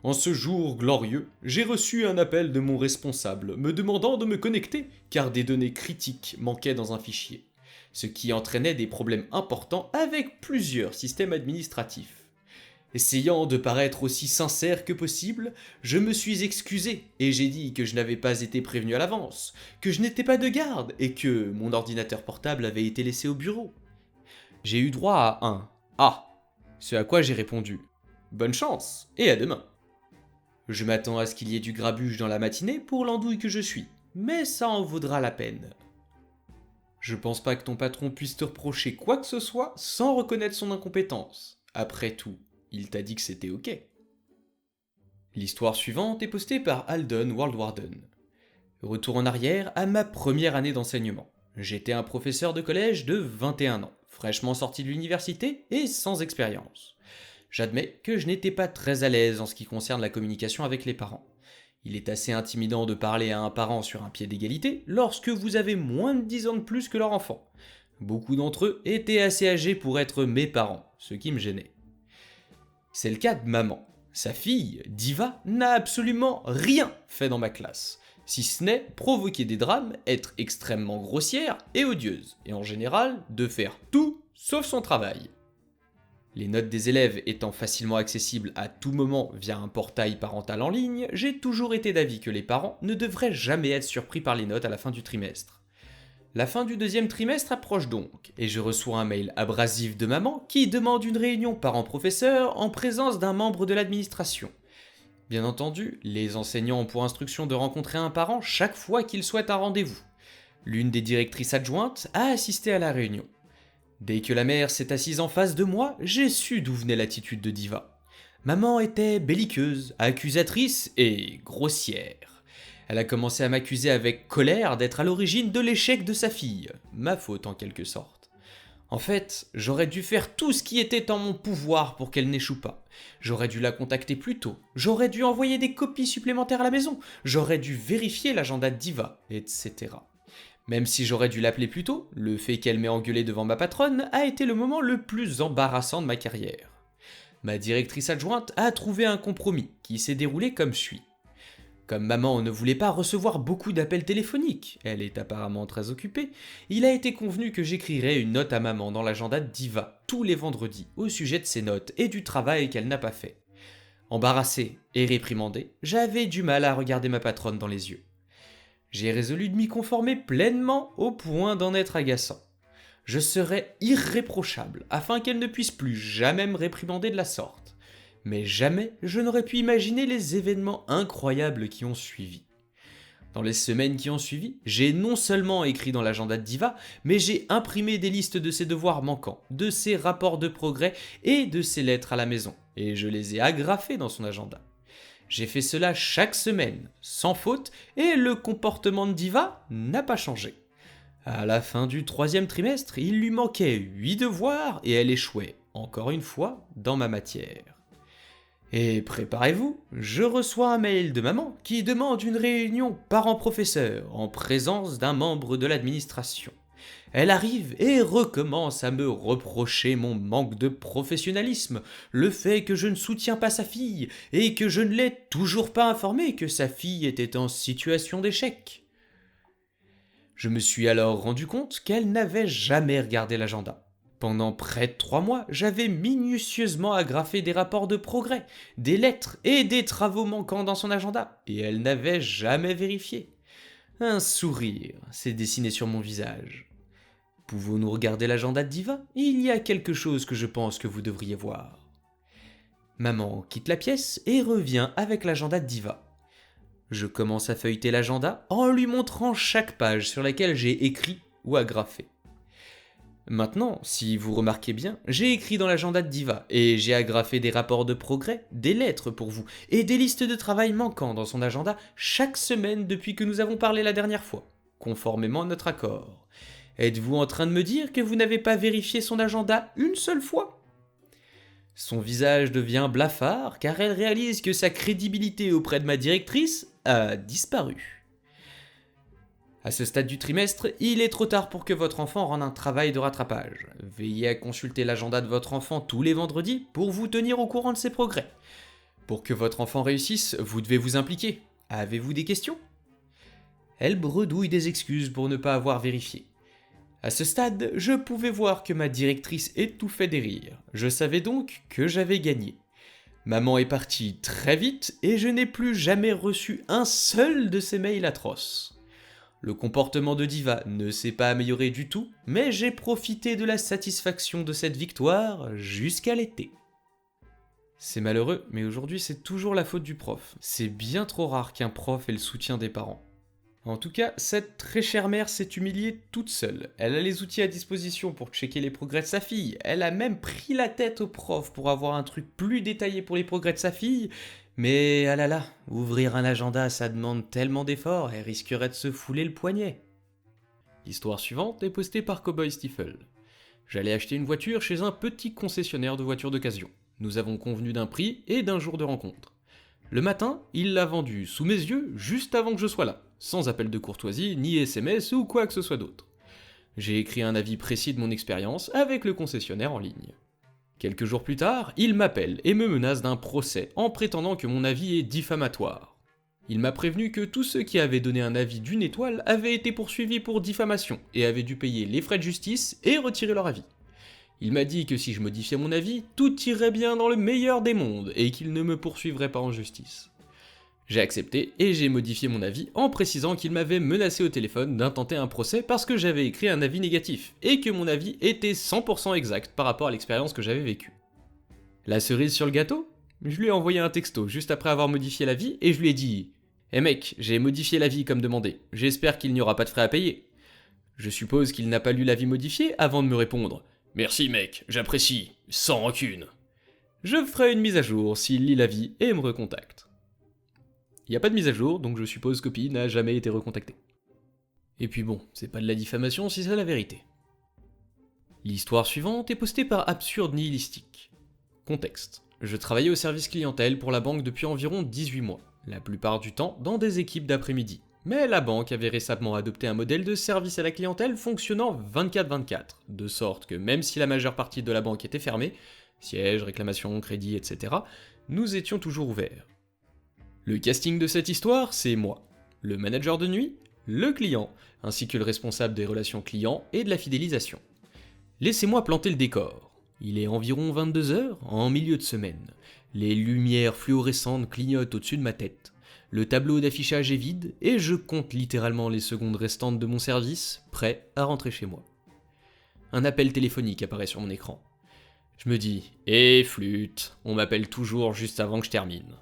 En ce jour glorieux, j'ai reçu un appel de mon responsable me demandant de me connecter car des données critiques manquaient dans un fichier, ce qui entraînait des problèmes importants avec plusieurs systèmes administratifs. Essayant de paraître aussi sincère que possible, je me suis excusé et j'ai dit que je n'avais pas été prévenu à l'avance, que je n'étais pas de garde et que mon ordinateur portable avait été laissé au bureau. J'ai eu droit à un « Ah », ce à quoi j'ai répondu « Bonne chance et à demain ». Je m'attends à ce qu'il y ait du grabuge dans la matinée pour l'andouille que je suis, mais ça en vaudra la peine. Je pense pas que ton patron puisse te reprocher quoi que ce soit sans reconnaître son incompétence. Après tout, il t'a dit que c'était ok. L'histoire suivante est postée par Aldon Worldwarden. Retour en arrière à ma première année d'enseignement. J'étais un professeur de collège de 21 ans, fraîchement sorti de l'université et sans expérience. J'admets que je n'étais pas très à l'aise en ce qui concerne la communication avec les parents. Il est assez intimidant de parler à un parent sur un pied d'égalité lorsque vous avez moins de 10 ans de plus que leur enfant. Beaucoup d'entre eux étaient assez âgés pour être mes parents, ce qui me gênait. C'est le cas de maman. Sa fille, Diva, n'a absolument rien fait dans ma classe, si ce n'est provoquer des drames, être extrêmement grossière et odieuse, et en général de faire tout sauf son travail. Les notes des élèves étant facilement accessibles à tout moment via un portail parental en ligne, j'ai toujours été d'avis que les parents ne devraient jamais être surpris par les notes à la fin du trimestre. La fin du deuxième trimestre approche donc, et je reçois un mail abrasif de maman qui demande une réunion parents-professeurs en présence d'un membre de l'administration. Bien entendu, les enseignants ont pour instruction de rencontrer un parent chaque fois qu'ils souhaitent un rendez-vous. L'une des directrices adjointes a assisté à la réunion. Dès que la mère s'est assise en face de moi, j'ai su d'où venait l'attitude de Diva. Maman était belliqueuse, accusatrice et grossière. Elle a commencé à m'accuser avec colère d'être à l'origine de l'échec de sa fille, ma faute en quelque sorte. En fait, j'aurais dû faire tout ce qui était en mon pouvoir pour qu'elle n'échoue pas. J'aurais dû la contacter plus tôt, j'aurais dû envoyer des copies supplémentaires à la maison, j'aurais dû vérifier l'agenda de Diva, etc. Même si j'aurais dû l'appeler plus tôt, le fait qu'elle m'ait engueulé devant ma patronne a été le moment le plus embarrassant de ma carrière. Ma directrice adjointe a trouvé un compromis qui s'est déroulé comme suit. Comme maman ne voulait pas recevoir beaucoup d'appels téléphoniques, elle est apparemment très occupée, il a été convenu que j'écrirais une note à maman dans l'agenda de Diva tous les vendredis au sujet de ses notes et du travail qu'elle n'a pas fait. Embarrassé et réprimandé, j'avais du mal à regarder ma patronne dans les yeux. J'ai résolu de m'y conformer pleinement au point d'en être agaçant. Je serai irréprochable afin qu'elle ne puisse plus jamais me réprimander de la sorte. Mais jamais je n'aurais pu imaginer les événements incroyables qui ont suivi. Dans les semaines qui ont suivi, j'ai non seulement écrit dans l'agenda de Diva, mais j'ai imprimé des listes de ses devoirs manquants, de ses rapports de progrès et de ses lettres à la maison, et je les ai agrafés dans son agenda. J'ai fait cela chaque semaine, sans faute, et le comportement de Diva n'a pas changé. À la fin du 3e trimestre, il lui manquait 8 devoirs et elle échouait, encore une fois, dans ma matière. Et préparez-vous, je reçois un mail de maman qui demande une réunion parents-professeurs en présence d'un membre de l'administration. Elle arrive et recommence à me reprocher mon manque de professionnalisme, le fait que je ne soutiens pas sa fille et que je ne l'ai toujours pas informé que sa fille était en situation d'échec. Je me suis alors rendu compte qu'elle n'avait jamais regardé l'agenda. Pendant près de 3 mois, j'avais minutieusement agrafé des rapports de progrès, des lettres et des travaux manquants dans son agenda, et elle n'avait jamais vérifié. Un sourire s'est dessiné sur mon visage. Pouvons-nous regarder l'agenda de Diva ? Il y a quelque chose que je pense que vous devriez voir. Maman quitte la pièce et revient avec l'agenda de Diva. Je commence à feuilleter l'agenda en lui montrant chaque page sur laquelle j'ai écrit ou agrafé. Maintenant, si vous remarquez bien, j'ai écrit dans l'agenda de Diva et j'ai agrafé des rapports de progrès, des lettres pour vous et des listes de travail manquants dans son agenda chaque semaine depuis que nous avons parlé la dernière fois, conformément à notre accord. Êtes-vous en train de me dire que vous n'avez pas vérifié son agenda une seule fois ? Son visage devient blafard car elle réalise que sa crédibilité auprès de ma directrice a disparu. À ce stade du trimestre, il est trop tard pour que votre enfant rende un travail de rattrapage. Veillez à consulter l'agenda de votre enfant tous les vendredis pour vous tenir au courant de ses progrès. Pour que votre enfant réussisse, vous devez vous impliquer. Avez-vous des questions ? Elle bredouille des excuses pour ne pas avoir vérifié. À ce stade, je pouvais voir que ma directrice étouffait des rires. Je savais donc que j'avais gagné. Maman est partie très vite et je n'ai plus jamais reçu un seul de ces mails atroces. Le comportement de Diva ne s'est pas amélioré du tout, mais j'ai profité de la satisfaction de cette victoire jusqu'à l'été. C'est malheureux, mais aujourd'hui c'est toujours la faute du prof. C'est bien trop rare qu'un prof ait le soutien des parents. En tout cas, cette très chère mère s'est humiliée toute seule. Elle a les outils à disposition pour checker les progrès de sa fille. Elle a même pris la tête au prof pour avoir un truc plus détaillé pour les progrès de sa fille. Mais ah là là, ouvrir un agenda, ça demande tellement d'efforts, elle risquerait de se fouler le poignet. L'histoire suivante est postée par Cowboy Stifle. J'allais acheter une voiture chez un petit concessionnaire de voitures d'occasion. Nous avons convenu d'un prix et d'un jour de rencontre. Le matin, il l'a vendue sous mes yeux juste avant que je sois là, sans appel de courtoisie, ni SMS ou quoi que ce soit d'autre. J'ai écrit un avis précis de mon expérience avec le concessionnaire en ligne. Quelques jours plus tard, il m'appelle et me menace d'un procès en prétendant que mon avis est diffamatoire. Il m'a prévenu que tous ceux qui avaient donné un avis d'1 étoile avaient été poursuivis pour diffamation et avaient dû payer les frais de justice et retirer leur avis. Il m'a dit que si je modifiais mon avis, tout irait bien dans le meilleur des mondes et qu'il ne me poursuivrait pas en justice. J'ai accepté et j'ai modifié mon avis en précisant qu'il m'avait menacé au téléphone d'intenter un procès parce que j'avais écrit un avis négatif et que mon avis était 100% exact par rapport à l'expérience que j'avais vécue. La cerise sur le gâteau ? Je lui ai envoyé un texto juste après avoir modifié l'avis et je lui ai dit « Eh mec, j'ai modifié l'avis comme demandé, j'espère qu'il n'y aura pas de frais à payer. » Je suppose qu'il n'a pas lu l'avis modifié avant de me répondre « Merci mec, j'apprécie, sans rancune. » Je ferai une mise à jour s'il lit l'avis et me recontacte. Il n'y a pas de mise à jour, donc je suppose que Pi n'a jamais été recontacté. Et puis bon, c'est pas de la diffamation si c'est la vérité. L'histoire suivante est postée par Absurde Nihilistique. Contexte. Je travaillais au service clientèle pour la banque depuis environ 18 mois, la plupart du temps dans des équipes d'après-midi. Mais la banque avait récemment adopté un modèle de service à la clientèle fonctionnant 24/24, de sorte que même si la majeure partie de la banque était fermée, sièges, réclamations, crédits, etc., nous étions toujours ouverts. Le casting de cette histoire, c'est moi, le manager de nuit, le client, ainsi que le responsable des relations clients et de la fidélisation. Laissez-moi planter le décor. Il est environ 22h, en milieu de semaine. Les lumières fluorescentes clignotent au-dessus de ma tête. Le tableau d'affichage est vide et je compte littéralement les secondes restantes de mon service, prêt à rentrer chez moi. Un appel téléphonique apparaît sur mon écran. Je me dis « Eh flûte, on m'appelle toujours juste avant que je termine ».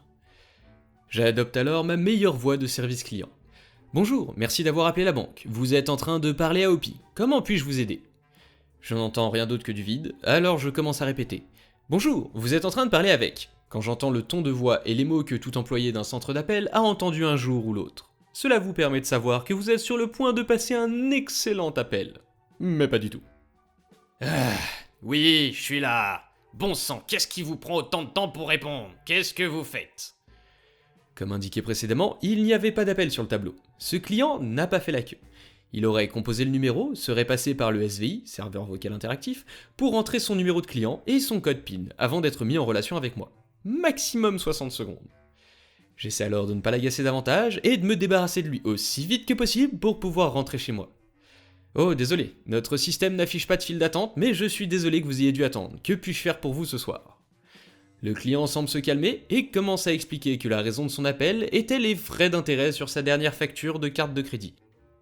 J'adopte alors ma meilleure voix de service client. « Bonjour, merci d'avoir appelé la banque. Vous êtes en train de parler à Opi. Comment puis-je vous aider ?» Je n'entends rien d'autre que du vide, alors je commence à répéter. « Bonjour, vous êtes en train de parler avec », quand j'entends le ton de voix et les mots que tout employé d'un centre d'appel a entendu un jour ou l'autre. Cela vous permet de savoir que vous êtes sur le point de passer un excellent appel. Mais pas du tout. Oui, je suis là. Bon sang, qu'est-ce qui vous prend autant de temps pour répondre? Qu'est-ce que vous faites? Comme indiqué précédemment, il n'y avait pas d'appel sur le tableau. Ce client n'a pas fait la queue. Il aurait composé le numéro, serait passé par le SVI, serveur vocal interactif, pour entrer son numéro de client et son code PIN, avant d'être mis en relation avec moi. Maximum 60 secondes. J'essaie alors de ne pas l'agacer davantage et de me débarrasser de lui aussi vite que possible pour pouvoir rentrer chez moi. Oh, désolé, notre système n'affiche pas de file d'attente, mais je suis désolé que vous ayez dû attendre. Que puis-je faire pour vous ce soir ? Le client semble se calmer et commence à expliquer que la raison de son appel était les frais d'intérêt sur sa dernière facture de carte de crédit.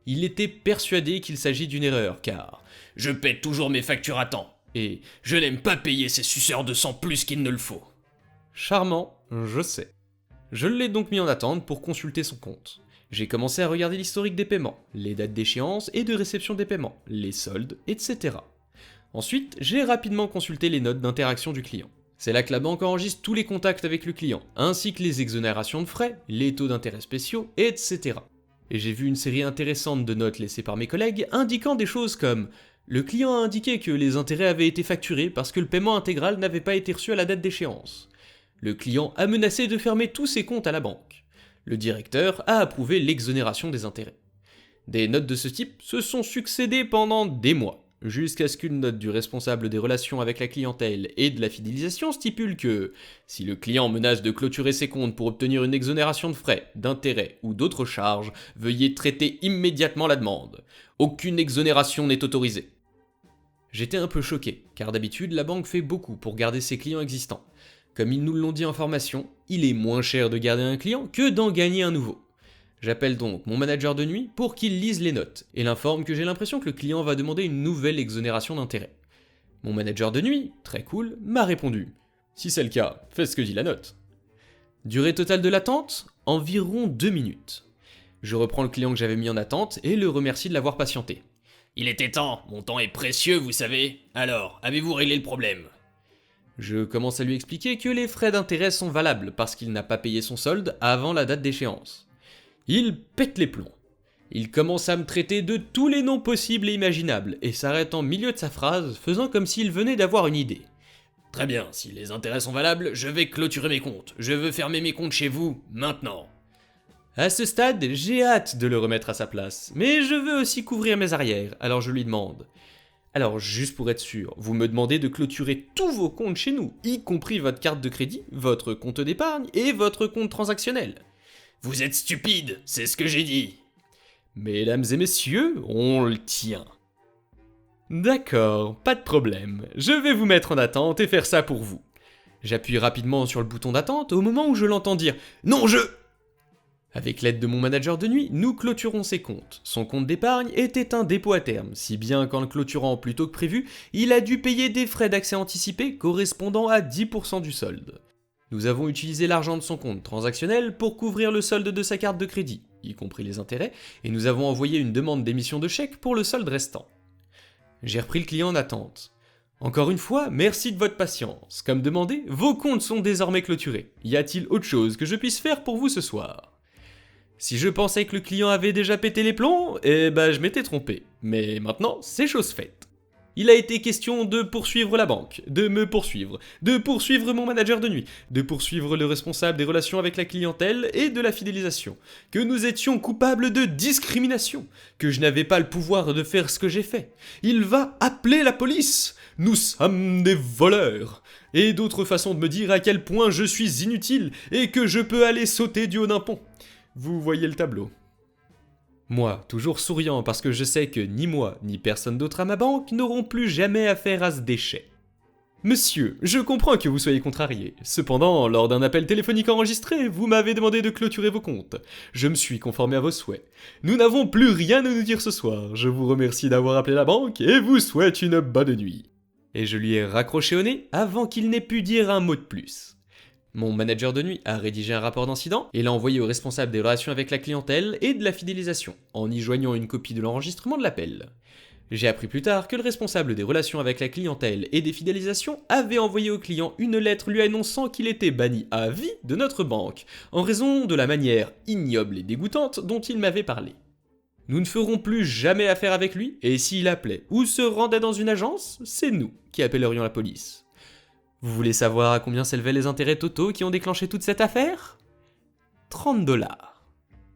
Il était persuadé qu'il s'agit d'une erreur, car « Je paie toujours mes factures à temps, et je n'aime pas payer ces suceurs de sang plus qu'il ne le faut. » Charmant, je sais. Je l'ai donc mis en attente pour consulter son compte. J'ai commencé à regarder l'historique des paiements, les dates d'échéance et de réception des paiements, les soldes, etc. Ensuite, j'ai rapidement consulté les notes d'interaction du client. C'est là que la banque enregistre tous les contacts avec le client, ainsi que les exonérations de frais, les taux d'intérêt spéciaux, etc. Et j'ai vu une série intéressante de notes laissées par mes collègues indiquant des choses comme le client a indiqué que les intérêts avaient été facturés parce que le paiement intégral n'avait pas été reçu à la date d'échéance. Le client a menacé de fermer tous ses comptes à la banque. Le directeur a approuvé l'exonération des intérêts. Des notes de ce type se sont succédées pendant des mois, jusqu'à ce qu'une note du responsable des relations avec la clientèle et de la fidélisation stipule que si le client menace de clôturer ses comptes pour obtenir une exonération de frais, d'intérêts ou d'autres charges, veuillez traiter immédiatement la demande. Aucune exonération n'est autorisée. J'étais un peu choqué, car d'habitude la banque fait beaucoup pour garder ses clients existants. Comme ils nous l'ont dit en formation, il est moins cher de garder un client que d'en gagner un nouveau. J'appelle donc mon manager de nuit pour qu'il lise les notes et l'informe que j'ai l'impression que le client va demander une nouvelle exonération d'intérêt. Mon manager de nuit, très cool, m'a répondu « Si c'est le cas, fais ce que dit la note ». Durée totale de l'attente, environ 2 minutes. Je reprends le client que j'avais mis en attente et le remercie de l'avoir patienté. « Il était temps, mon temps est précieux, vous savez. Alors, avez-vous réglé le problème ?» Je commence à lui expliquer que les frais d'intérêt sont valables parce qu'il n'a pas payé son solde avant la date d'échéance. Il pète les plombs. Il commence à me traiter de tous les noms possibles et imaginables et s'arrête en milieu de sa phrase, faisant comme s'il venait d'avoir une idée. « Très bien, si les intérêts sont valables, je vais clôturer mes comptes. Je veux fermer mes comptes chez vous, maintenant. » À ce stade, j'ai hâte de le remettre à sa place, mais je veux aussi couvrir mes arrières, alors je lui demande « Alors, juste pour être sûr, vous me demandez de clôturer tous vos comptes chez nous, y compris votre carte de crédit, votre compte d'épargne et votre compte transactionnel. » Vous êtes stupide, c'est ce que j'ai dit. Mesdames et messieurs, on le tient. D'accord, pas de problème. Je vais vous mettre en attente et faire ça pour vous. J'appuie rapidement sur le bouton d'attente au moment où je l'entends dire « Non, je !» Avec l'aide de mon manager de nuit, nous clôturons ses comptes. Son compte d'épargne était un dépôt à terme, si bien qu'en le clôturant plus tôt que prévu, il a dû payer des frais d'accès anticipés correspondant à 10% du solde. Nous avons utilisé l'argent de son compte transactionnel pour couvrir le solde de sa carte de crédit, y compris les intérêts, et nous avons envoyé une demande d'émission de chèque pour le solde restant. J'ai repris le client en attente. Encore une fois, merci de votre patience. Comme demandé, vos comptes sont désormais clôturés. Y a-t-il autre chose que je puisse faire pour vous ce soir ? Si je pensais que le client avait déjà pété les plombs, je m'étais trompé. Mais maintenant, c'est chose faite. Il a été question de poursuivre la banque, de me poursuivre, de poursuivre mon manager de nuit, de poursuivre le responsable des relations avec la clientèle et de la fidélisation, que nous étions coupables de discrimination, que je n'avais pas le pouvoir de faire ce que j'ai fait. Il va appeler la police. Nous sommes des voleurs. Et d'autres façons de me dire à quel point je suis inutile et que je peux aller sauter du haut d'un pont. Vous voyez le tableau. Moi, toujours souriant parce que je sais que ni moi, ni personne d'autre à ma banque n'auront plus jamais affaire à ce déchet. Monsieur, je comprends que vous soyez contrarié. Cependant, lors d'un appel téléphonique enregistré, vous m'avez demandé de clôturer vos comptes. Je me suis conformé à vos souhaits. Nous n'avons plus rien à nous dire ce soir. Je vous remercie d'avoir appelé la banque et vous souhaite une bonne nuit. Et je lui ai raccroché au nez avant qu'il n'ait pu dire un mot de plus. Mon manager de nuit a rédigé un rapport d'incident et l'a envoyé au responsable des relations avec la clientèle et de la fidélisation, en y joignant une copie de l'enregistrement de l'appel. J'ai appris plus tard que le responsable des relations avec la clientèle et des fidélisations avait envoyé au client une lettre lui annonçant qu'il était banni à vie de notre banque, en raison de la manière ignoble et dégoûtante dont il m'avait parlé. Nous ne ferons plus jamais affaire avec lui, et s'il appelait ou se rendait dans une agence, c'est nous qui appellerions la police. Vous voulez savoir à combien s'élevaient les intérêts totaux qui ont déclenché toute cette affaire ? 30 $.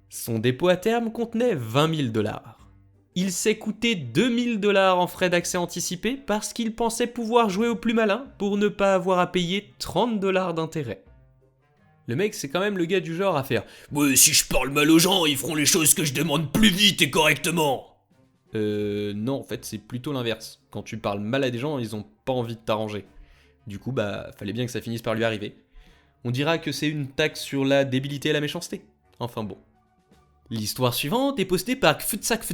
Son dépôt à terme contenait 20 000 $. Il s'est coûté 2 000 $ en frais d'accès anticipés parce qu'il pensait pouvoir jouer au plus malin pour ne pas avoir à payer 30 $ d'intérêt. Le mec, c'est quand même le gars du genre à faire « Ouais, si je parle mal aux gens, ils feront les choses que je demande plus vite et correctement !» Non, en fait, c'est plutôt l'inverse. Quand tu parles mal à des gens, ils ont pas envie de t'arranger. Du coup, fallait bien que ça finisse par lui arriver. On dira que c'est une taxe sur la débilité et la méchanceté. Enfin bon. L'histoire suivante est postée par Kfutsak.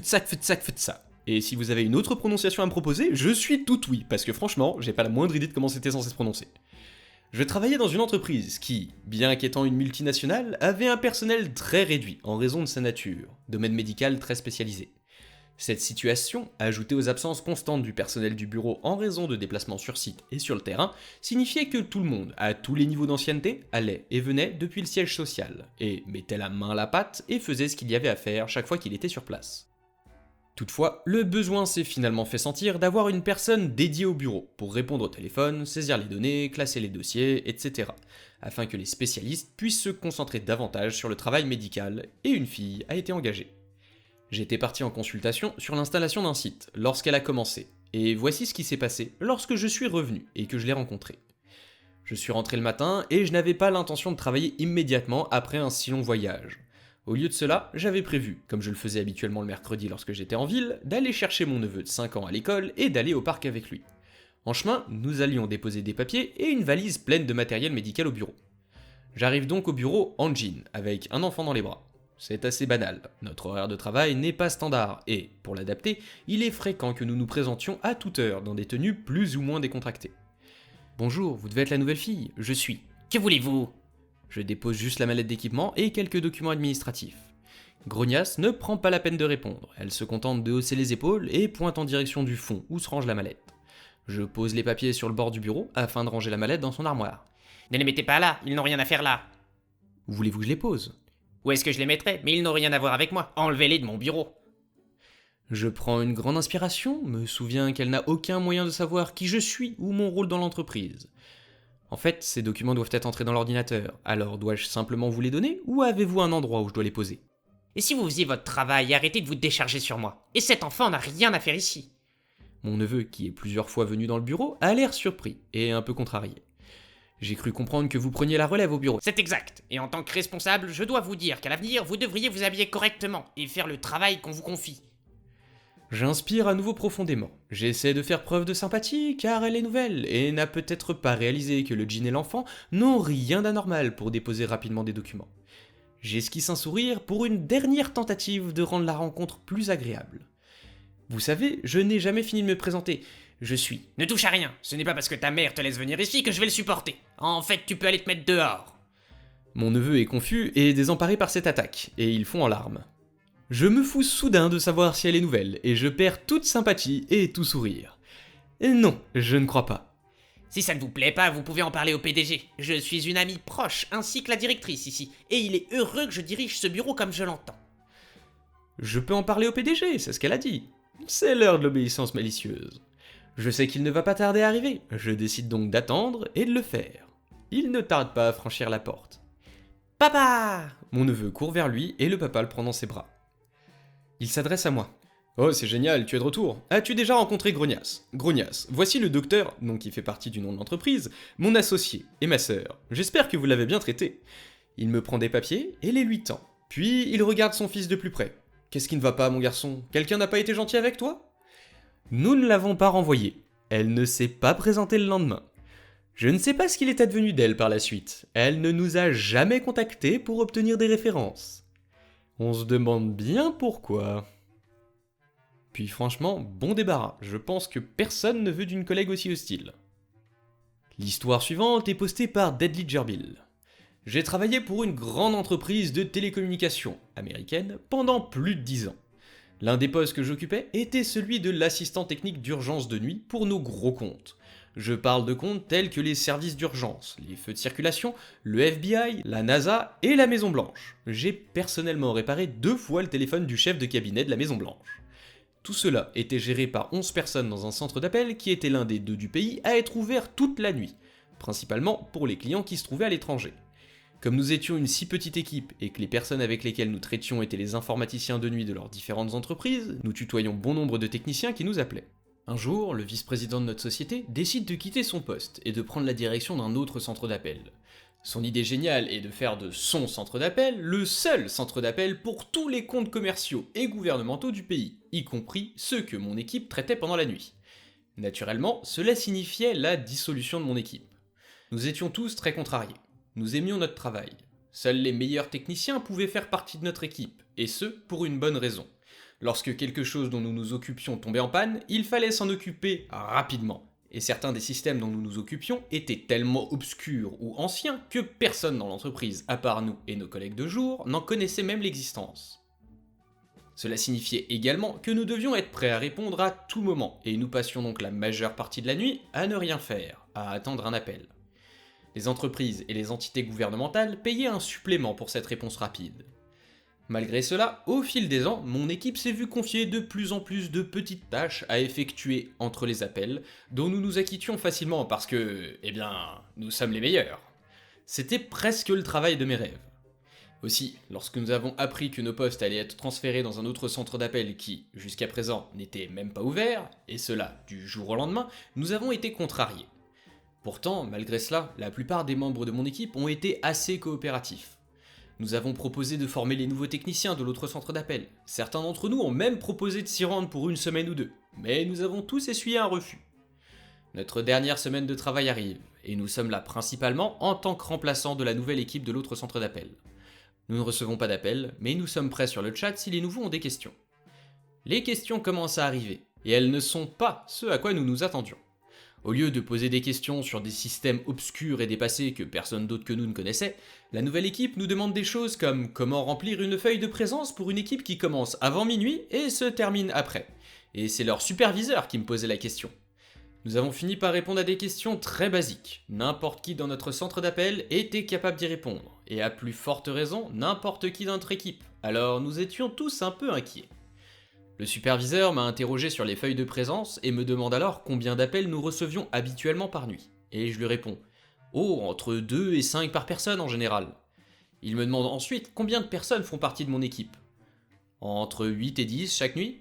Et si vous avez une autre prononciation à me proposer, je suis tout oui, parce que franchement, j'ai pas la moindre idée de comment c'était censé se prononcer. Je travaillais dans une entreprise qui, bien qu'étant une multinationale, avait un personnel très réduit en raison de sa nature, domaine médical très spécialisé. Cette situation, ajoutée aux absences constantes du personnel du bureau en raison de déplacements sur site et sur le terrain, signifiait que tout le monde, à tous les niveaux d'ancienneté, allait et venait depuis le siège social, et mettait la main à la pâte et faisait ce qu'il y avait à faire chaque fois qu'il était sur place. Toutefois, le besoin s'est finalement fait sentir d'avoir une personne dédiée au bureau, pour répondre au téléphone, saisir les données, classer les dossiers, etc., afin que les spécialistes puissent se concentrer davantage sur le travail médical, et une fille a été engagée. J'étais parti en consultation sur l'installation d'un site lorsqu'elle a commencé, et voici ce qui s'est passé lorsque je suis revenu et que je l'ai rencontrée. Je suis rentré le matin et je n'avais pas l'intention de travailler immédiatement après un si long voyage. Au lieu de cela, j'avais prévu, comme je le faisais habituellement le mercredi lorsque j'étais en ville, d'aller chercher mon neveu de 5 ans à l'école et d'aller au parc avec lui. En chemin, nous allions déposer des papiers et une valise pleine de matériel médical au bureau. J'arrive donc au bureau en jean, avec un enfant dans les bras. C'est assez banal, notre horaire de travail n'est pas standard et, pour l'adapter, il est fréquent que nous nous présentions à toute heure dans des tenues plus ou moins décontractées. Bonjour, vous devez être la nouvelle fille, je suis. Que voulez-vous ? Je dépose juste la mallette d'équipement et quelques documents administratifs. Grognasse ne prend pas la peine de répondre, elle se contente de hausser les épaules et pointe en direction du fond où se range la mallette. Je pose les papiers sur le bord du bureau afin de ranger la mallette dans son armoire. Ne les mettez pas là, ils n'ont rien à faire là. Où voulez-vous que je les pose ? Où est-ce que je les mettrais ? Mais ils n'ont rien à voir avec moi. Enlevez-les de mon bureau. Je prends une grande inspiration, me souviens qu'elle n'a aucun moyen de savoir qui je suis ou mon rôle dans l'entreprise. En fait, ces documents doivent être entrés dans l'ordinateur, alors dois-je simplement vous les donner ou avez-vous un endroit où je dois les poser ? Et si vous faisiez votre travail et arrêtez de vous décharger sur moi ? Et cet enfant n'a rien à faire ici. Mon neveu, qui est plusieurs fois venu dans le bureau, a l'air surpris et un peu contrarié. J'ai cru comprendre que vous preniez la relève au bureau. C'est exact. Et en tant que responsable, je dois vous dire qu'à l'avenir, vous devriez vous habiller correctement et faire le travail qu'on vous confie. J'inspire à nouveau profondément. J'essaie de faire preuve de sympathie car elle est nouvelle et n'a peut-être pas réalisé que le jean et l'enfant n'ont rien d'anormal pour déposer rapidement des documents. J'esquisse un sourire pour une dernière tentative de rendre la rencontre plus agréable. Vous savez, je n'ai jamais fini de me présenter. Je suis. Ne touche à rien. Ce n'est pas parce que ta mère te laisse venir ici que je vais le supporter. En fait, tu peux aller te mettre dehors. Mon neveu est confus et désemparé par cette attaque, et il fond en larmes. Je me fous soudain de savoir si elle est nouvelle, et je perds toute sympathie et tout sourire. Et non, je ne crois pas. Si ça ne vous plaît pas, vous pouvez en parler au PDG. Je suis une amie proche, ainsi que la directrice ici, et il est heureux que je dirige ce bureau comme je l'entends. Je peux en parler au PDG, c'est ce qu'elle a dit. C'est l'heure de l'obéissance malicieuse. Je sais qu'il ne va pas tarder à arriver, je décide donc d'attendre et de le faire. Il ne tarde pas à franchir la porte. Papa ! Mon neveu court vers lui et le papa le prend dans ses bras. Il s'adresse à moi. Oh, c'est génial, tu es de retour. As-tu déjà rencontré Grognasse ? Grognasse, voici le docteur, donc qui fait partie du nom de l'entreprise, mon associé et ma sœur. J'espère que vous l'avez bien traité. Il me prend des papiers et les lui tend. Puis il regarde son fils de plus près. Qu'est-ce qui ne va pas, mon garçon ? Quelqu'un n'a pas été gentil avec toi ? Nous ne l'avons pas renvoyée. Elle ne s'est pas présentée le lendemain. Je ne sais pas ce qu'il est advenu d'elle par la suite. Elle ne nous a jamais contactés pour obtenir des références. On se demande bien pourquoi. Puis franchement, bon débarras. Je pense que personne ne veut d'une collègue aussi hostile. L'histoire suivante est postée par Deadly Gerbil. J'ai travaillé pour une grande entreprise de télécommunications américaine pendant plus de 10 ans. L'un des postes que j'occupais était celui de l'assistant technique d'urgence de nuit pour nos gros comptes. Je parle de comptes tels que les services d'urgence, les feux de circulation, le FBI, la NASA et la Maison Blanche. J'ai personnellement réparé 2 fois le téléphone du chef de cabinet de la Maison Blanche. Tout cela était géré par 11 personnes dans un centre d'appel qui était l'un des 2 du pays à être ouvert toute la nuit, principalement pour les clients qui se trouvaient à l'étranger. Comme nous étions une si petite équipe et que les personnes avec lesquelles nous traitions étaient les informaticiens de nuit de leurs différentes entreprises, nous tutoyions bon nombre de techniciens qui nous appelaient. Un jour, le vice-président de notre société décide de quitter son poste et de prendre la direction d'un autre centre d'appel. Son idée géniale est de faire de son centre d'appel le seul centre d'appel pour tous les comptes commerciaux et gouvernementaux du pays, y compris ceux que mon équipe traitait pendant la nuit. Naturellement, cela signifiait la dissolution de mon équipe. Nous étions tous très contrariés. Nous aimions notre travail. Seuls les meilleurs techniciens pouvaient faire partie de notre équipe, et ce, pour une bonne raison. Lorsque quelque chose dont nous nous occupions tombait en panne, il fallait s'en occuper rapidement. Et certains des systèmes dont nous nous occupions étaient tellement obscurs ou anciens que personne dans l'entreprise, à part nous et nos collègues de jour, n'en connaissait même l'existence. Cela signifiait également que nous devions être prêts à répondre à tout moment, et nous passions donc la majeure partie de la nuit à ne rien faire, à attendre un appel. Les entreprises et les entités gouvernementales payaient un supplément pour cette réponse rapide. Malgré cela, au fil des ans, mon équipe s'est vue confier de plus en plus de petites tâches à effectuer entre les appels, dont nous nous acquittions facilement parce que, nous sommes les meilleurs. C'était presque le travail de mes rêves. Aussi, lorsque nous avons appris que nos postes allaient être transférés dans un autre centre d'appel qui, jusqu'à présent, n'était même pas ouvert, et cela du jour au lendemain, nous avons été contrariés. Pourtant, malgré cela, la plupart des membres de mon équipe ont été assez coopératifs. Nous avons proposé de former les nouveaux techniciens de l'autre centre d'appel. Certains d'entre nous ont même proposé de s'y rendre pour une semaine ou deux, mais nous avons tous essuyé un refus. Notre dernière semaine de travail arrive, et nous sommes là principalement en tant que remplaçants de la nouvelle équipe de l'autre centre d'appel. Nous ne recevons pas d'appel, mais nous sommes prêts sur le chat si les nouveaux ont des questions. Les questions commencent à arriver, et elles ne sont pas ce à quoi nous nous attendions. Au lieu de poser des questions sur des systèmes obscurs et dépassés que personne d'autre que nous ne connaissait, la nouvelle équipe nous demande des choses comme comment remplir une feuille de présence pour une équipe qui commence avant minuit et se termine après. Et c'est leur superviseur qui me posait la question. Nous avons fini par répondre à des questions très basiques. N'importe qui dans notre centre d'appel était capable d'y répondre. Et à plus forte raison, n'importe qui dans notre équipe. Alors nous étions tous un peu inquiets. Le superviseur m'a interrogé sur les feuilles de présence et me demande alors combien d'appels nous recevions habituellement par nuit. Et je lui réponds « Oh, entre 2 et 5 par personne en général ». Il me demande ensuite combien de personnes font partie de mon équipe. « Entre 8 et 10 chaque nuit ?»«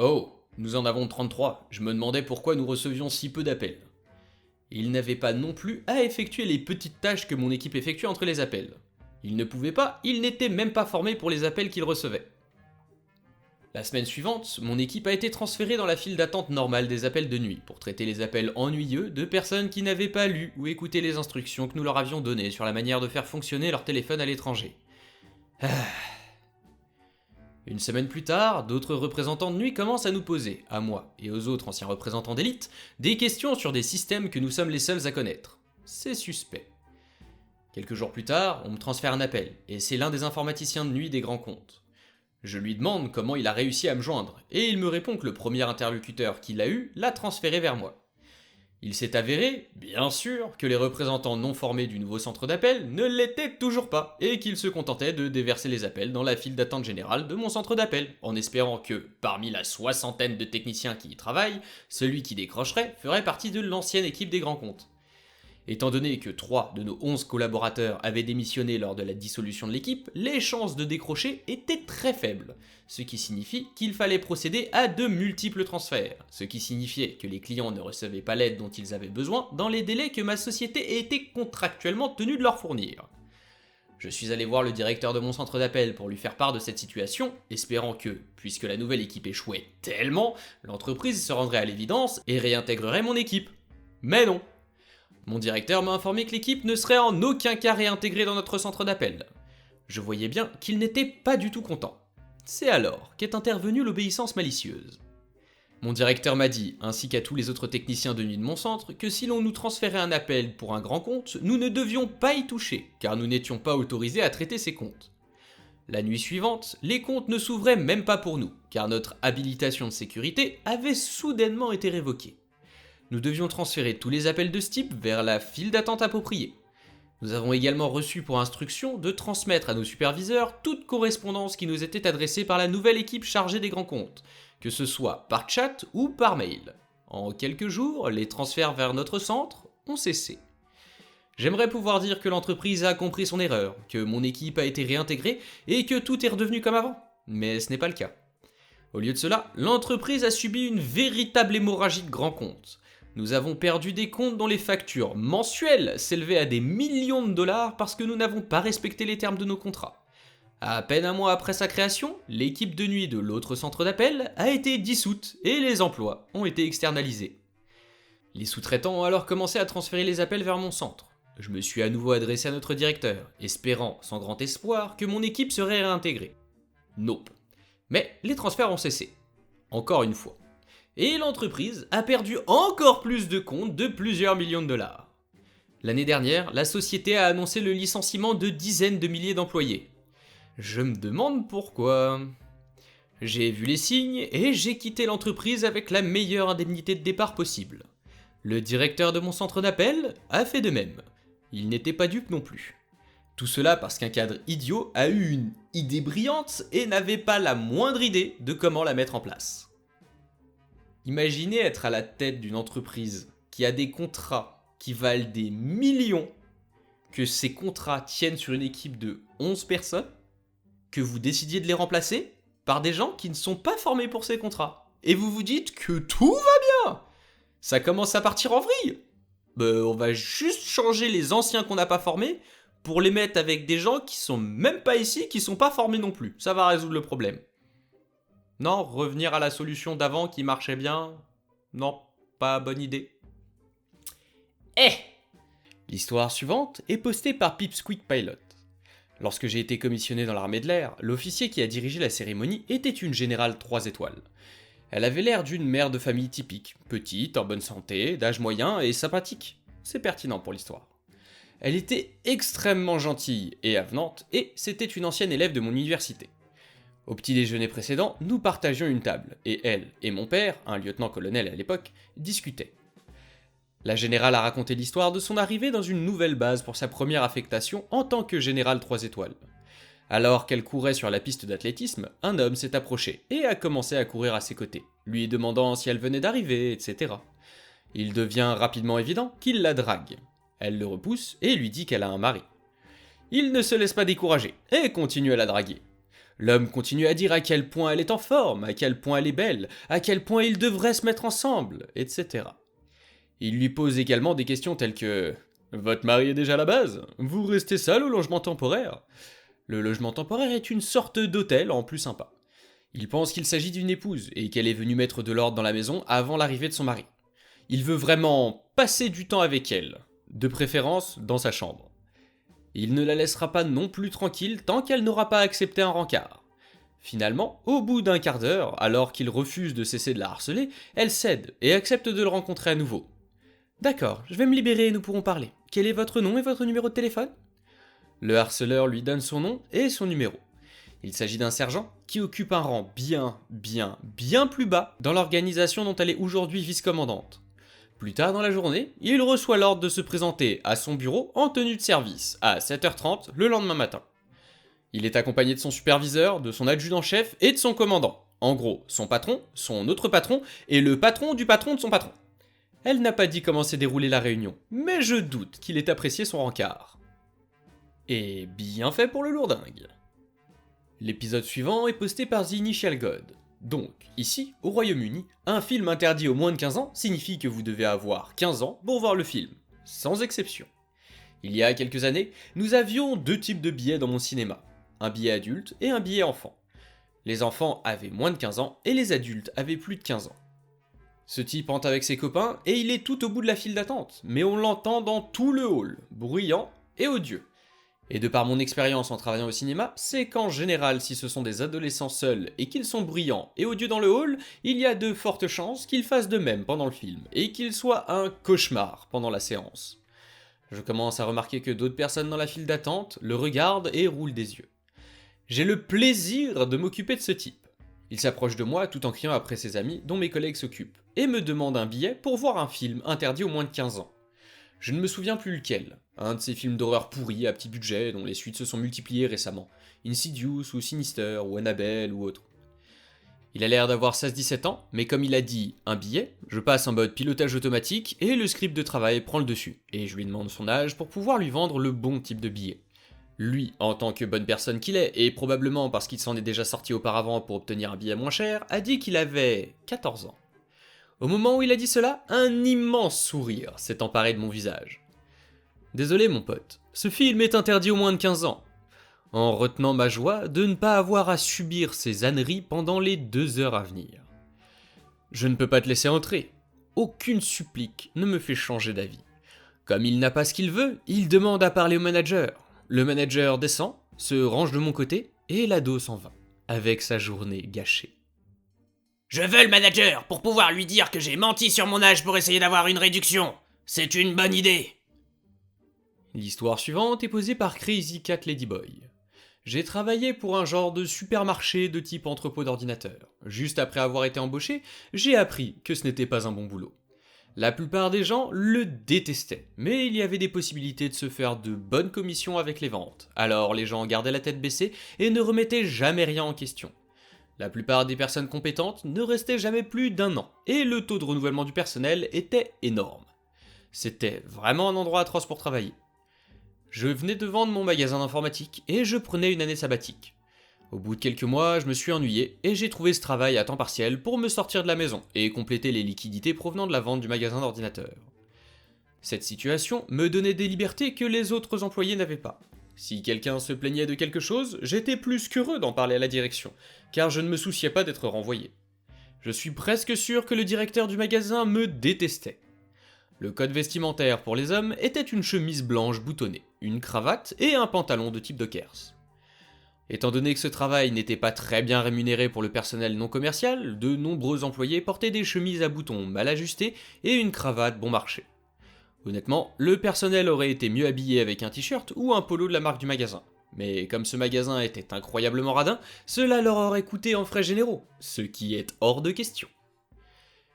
Oh, nous en avons 33, je me demandais pourquoi nous recevions si peu d'appels. » Il n'avait pas non plus à effectuer les petites tâches que mon équipe effectue entre les appels. Il ne pouvait pas, il n'était même pas formé pour les appels qu'il recevait. La semaine suivante, mon équipe a été transférée dans la file d'attente normale des appels de nuit pour traiter les appels ennuyeux de personnes qui n'avaient pas lu ou écouté les instructions que nous leur avions données sur la manière de faire fonctionner leur téléphone à l'étranger. Une semaine plus tard, d'autres représentants de nuit commencent à nous poser, à moi et aux autres anciens représentants d'élite, des questions sur des systèmes que nous sommes les seuls à connaître. C'est suspect. Quelques jours plus tard, on me transfère un appel, et c'est l'un des informaticiens de nuit des grands comptes. Je lui demande comment il a réussi à me joindre, et il me répond que le premier interlocuteur qu'il a eu l'a transféré vers moi. Il s'est avéré, bien sûr, que les représentants non formés du nouveau centre d'appel ne l'étaient toujours pas, et qu'ils se contentaient de déverser les appels dans la file d'attente générale de mon centre d'appel, en espérant que, parmi la 60aine de techniciens qui y travaillent, celui qui décrocherait ferait partie de l'ancienne équipe des grands comptes. Étant donné que 3 de nos 11 collaborateurs avaient démissionné lors de la dissolution de l'équipe, les chances de décrocher étaient très faibles, ce qui signifie qu'il fallait procéder à de multiples transferts, ce qui signifiait que les clients ne recevaient pas l'aide dont ils avaient besoin dans les délais que ma société était contractuellement tenue de leur fournir. Je suis allé voir le directeur de mon centre d'appel pour lui faire part de cette situation, espérant que, puisque la nouvelle équipe échouait tellement, l'entreprise se rendrait à l'évidence et réintégrerait mon équipe. Mais non! Mon directeur m'a informé que l'équipe ne serait en aucun cas réintégrée dans notre centre d'appel. Je voyais bien qu'il n'était pas du tout content. C'est alors qu'est intervenue l'obéissance malicieuse. Mon directeur m'a dit, ainsi qu'à tous les autres techniciens de nuit de mon centre, que si l'on nous transférait un appel pour un grand compte, nous ne devions pas y toucher, car nous n'étions pas autorisés à traiter ces comptes. La nuit suivante, les comptes ne s'ouvraient même pas pour nous, car notre habilitation de sécurité avait soudainement été révoquée. Nous devions transférer tous les appels de ce type vers la file d'attente appropriée. Nous avons également reçu pour instruction de transmettre à nos superviseurs toute correspondance qui nous était adressée par la nouvelle équipe chargée des grands comptes, que ce soit par chat ou par mail. En quelques jours, les transferts vers notre centre ont cessé. J'aimerais pouvoir dire que l'entreprise a compris son erreur, que mon équipe a été réintégrée et que tout est redevenu comme avant, mais ce n'est pas le cas. Au lieu de cela, l'entreprise a subi une véritable hémorragie de grands comptes. Nous avons perdu des comptes dont les factures mensuelles s'élevaient à des millions de dollars parce que nous n'avons pas respecté les termes de nos contrats. À peine un mois après sa création, l'équipe de nuit de l'autre centre d'appel a été dissoute et les emplois ont été externalisés. Les sous-traitants ont alors commencé à transférer les appels vers mon centre. Je me suis à nouveau adressé à notre directeur, espérant, sans grand espoir, que mon équipe serait réintégrée. Nope. Mais les transferts ont cessé. Encore une fois. Et l'entreprise a perdu encore plus de comptes de plusieurs millions de dollars. L'année dernière, la société a annoncé le licenciement de dizaines de milliers d'employés. Je me demande pourquoi. J'ai vu les signes et j'ai quitté l'entreprise avec la meilleure indemnité de départ possible. Le directeur de mon centre d'appel a fait de même. Il n'était pas dupe non plus. Tout cela parce qu'un cadre idiot a eu une idée brillante et n'avait pas la moindre idée de comment la mettre en place. Imaginez être à la tête d'une entreprise qui a des contrats qui valent des millions, que ces contrats tiennent sur une équipe de 11 personnes, que vous décidiez de les remplacer par des gens qui ne sont pas formés pour ces contrats. Et vous vous dites que tout va bien. Ça commence à partir en vrille. On va juste changer les anciens qu'on n'a pas formés pour les mettre avec des gens qui sont même pas ici, qui sont pas formés non plus. Ça va résoudre le problème. Non, revenir à la solution d'avant qui marchait bien, non, pas bonne idée. L'histoire suivante est postée par Pipsqueak Pilot. Lorsque j'ai été commissionné dans l'armée de l'air, l'officier qui a dirigé la cérémonie était une générale 3 étoiles. Elle avait l'air d'une mère de famille typique, petite, en bonne santé, d'âge moyen et sympathique. C'est pertinent pour l'histoire. Elle était extrêmement gentille et avenante, et c'était une ancienne élève de mon université. Au petit déjeuner précédent, nous partagions une table, et elle et mon père, un lieutenant-colonel à l'époque, discutaient. La générale a raconté l'histoire de son arrivée dans une nouvelle base pour sa première affectation en tant que générale 3 étoiles. Alors qu'elle courait sur la piste d'athlétisme, un homme s'est approché et a commencé à courir à ses côtés, lui demandant si elle venait d'arriver, etc. Il devient rapidement évident qu'il la drague. Elle le repousse et lui dit qu'elle a un mari. Il ne se laisse pas décourager et continue à la draguer. L'homme continue à dire à quel point elle est en forme, à quel point elle est belle, à quel point ils devraient se mettre ensemble, etc. Il lui pose également des questions telles que « Votre mari est déjà à la base? Vous restez seul au logement temporaire ?» Le logement temporaire est une sorte d'hôtel en plus sympa. Il pense qu'il s'agit d'une épouse et qu'elle est venue mettre de l'ordre dans la maison avant l'arrivée de son mari. Il veut vraiment passer du temps avec elle, de préférence dans sa chambre. Il ne la laissera pas non plus tranquille tant qu'elle n'aura pas accepté un rencard. Finalement, au bout d'un quart d'heure, alors qu'il refuse de cesser de la harceler, elle cède et accepte de le rencontrer à nouveau. « D'accord, je vais me libérer et nous pourrons parler. Quel est votre nom et votre numéro de téléphone ?» Le harceleur lui donne son nom et son numéro. Il s'agit d'un sergent qui occupe un rang bien plus bas dans l'organisation dont elle est aujourd'hui vice-commandante. Plus tard dans la journée, il reçoit l'ordre de se présenter à son bureau en tenue de service à 7h30 le lendemain matin. Il est accompagné de son superviseur, de son adjudant-chef et de son commandant. En gros, son patron, son autre patron et le patron de son patron. Elle n'a pas dit comment s'est déroulée la réunion, mais je doute qu'il ait apprécié son rencard. Et bien fait pour le lourdingue. L'épisode suivant est posté par The Initial God. Donc, ici, au Royaume-Uni, un film interdit aux moins de 15 ans signifie que vous devez avoir 15 ans pour voir le film, sans exception. Il y a quelques années, nous avions 2 types de billets dans mon cinéma, un billet adulte et un billet enfant. Les enfants avaient moins de 15 ans et les adultes avaient plus de 15 ans. Ce type entre avec ses copains et il est tout au bout de la file d'attente, mais on l'entend dans tout le hall, bruyant et odieux. Et de par mon expérience en travaillant au cinéma, c'est qu'en général, si ce sont des adolescents seuls et qu'ils sont bruyants et odieux dans le hall, il y a de fortes chances qu'ils fassent de même pendant le film, et qu'ils soient un cauchemar pendant la séance. Je commence à remarquer que d'autres personnes dans la file d'attente le regardent et roulent des yeux. J'ai le plaisir de m'occuper de ce type. Il s'approche de moi tout en criant après ses amis dont mes collègues s'occupent, et me demande un billet pour voir un film interdit aux moins de 15 ans. Je ne me souviens plus lequel, un de ces films d'horreur pourris à petit budget dont les suites se sont multipliées récemment, Insidious ou Sinister ou Annabelle ou autre. Il a l'air d'avoir 16-17 ans, mais comme il a dit un billet, je passe en mode pilotage automatique et le script de travail prend le dessus, et je lui demande son âge pour pouvoir lui vendre le bon type de billet. Lui, en tant que bonne personne qu'il est, et probablement parce qu'il s'en est déjà sorti auparavant pour obtenir un billet moins cher, a dit qu'il avait 14 ans. Au moment où il a dit cela, un immense sourire s'est emparé de mon visage. Désolé mon pote, ce film est interdit aux moins de 15 ans. En retenant ma joie de ne pas avoir à subir ces âneries pendant les 2 heures à venir. Je ne peux pas te laisser entrer. Aucune supplique ne me fait changer d'avis. Comme il n'a pas ce qu'il veut, il demande à parler au manager. Le manager descend, se range de mon côté, et l'ado s'en va, avec sa journée gâchée. Je veux le manager pour pouvoir lui dire que j'ai menti sur mon âge pour essayer d'avoir une réduction. C'est une bonne idée. L'histoire suivante est posée par Crazy Cat Ladyboy. J'ai travaillé pour un genre de supermarché de type entrepôt d'ordinateurs. Juste après avoir été embauché, j'ai appris que ce n'était pas un bon boulot. La plupart des gens le détestaient, mais il y avait des possibilités de se faire de bonnes commissions avec les ventes. Alors les gens gardaient la tête baissée et ne remettaient jamais rien en question. La plupart des personnes compétentes ne restaient jamais plus d'1 an, et le taux de renouvellement du personnel était énorme. C'était vraiment un endroit atroce pour travailler. Je venais de vendre mon magasin d'informatique et je prenais une année sabbatique. Au bout de quelques mois, je me suis ennuyé et j'ai trouvé ce travail à temps partiel pour me sortir de la maison et compléter les liquidités provenant de la vente du magasin d'ordinateurs. Cette situation me donnait des libertés que les autres employés n'avaient pas. Si quelqu'un se plaignait de quelque chose, j'étais plus qu'heureux d'en parler à la direction, car je ne me souciais pas d'être renvoyé. Je suis presque sûr que le directeur du magasin me détestait. Le code vestimentaire pour les hommes était une chemise blanche boutonnée, une cravate et un pantalon de type Dockers. Étant donné que ce travail n'était pas très bien rémunéré pour le personnel non commercial, de nombreux employés portaient des chemises à boutons mal ajustées et une cravate bon marché. Honnêtement, le personnel aurait été mieux habillé avec un t-shirt ou un polo de la marque du magasin. Mais comme ce magasin était incroyablement radin, cela leur aurait coûté en frais généraux, ce qui est hors de question.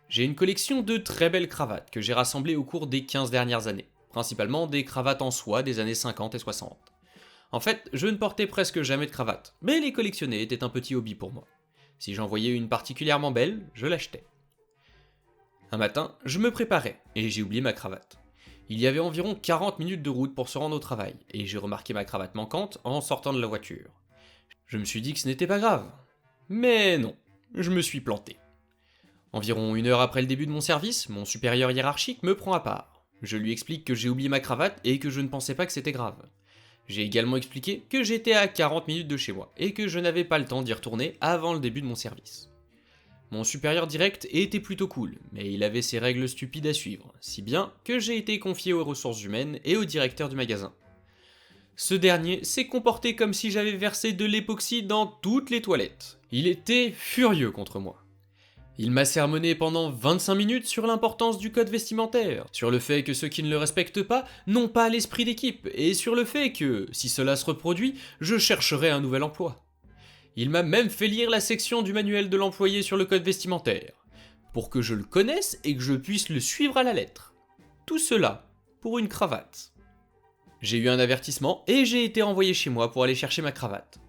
J'ai une collection de très belles cravates que j'ai rassemblées au cours des 15 dernières années, principalement des cravates en soie des années 50 et 60. En fait, je ne portais presque jamais de cravate, mais les collectionner était un petit hobby pour moi. Si j'en voyais une particulièrement belle, je l'achetais. Un matin, je me préparais, et j'ai oublié ma cravate. Il y avait environ 40 minutes de route pour se rendre au travail, et j'ai remarqué ma cravate manquante en sortant de la voiture. Je me suis dit que ce n'était pas grave. Mais non, je me suis planté. Environ 1 heure après le début de mon service, mon supérieur hiérarchique me prend à part. Je lui explique que j'ai oublié ma cravate et que je ne pensais pas que c'était grave. J'ai également expliqué que j'étais à 40 minutes de chez moi et que je n'avais pas le temps d'y retourner avant le début de mon service. Mon supérieur direct était plutôt cool, mais il avait ses règles stupides à suivre, si bien que j'ai été confié aux ressources humaines et au directeur du magasin. Ce dernier s'est comporté comme si j'avais versé de l'époxy dans toutes les toilettes. Il était furieux contre moi. Il m'a sermonné pendant 25 minutes sur l'importance du code vestimentaire, sur le fait que ceux qui ne le respectent pas n'ont pas l'esprit d'équipe, et sur le fait que, si cela se reproduit, je chercherai un nouvel emploi. Il m'a même fait lire la section du manuel de l'employé sur le code vestimentaire, pour que je le connaisse et que je puisse le suivre à la lettre. Tout cela pour une cravate. J'ai eu un avertissement et j'ai été renvoyé chez moi pour aller chercher ma cravate.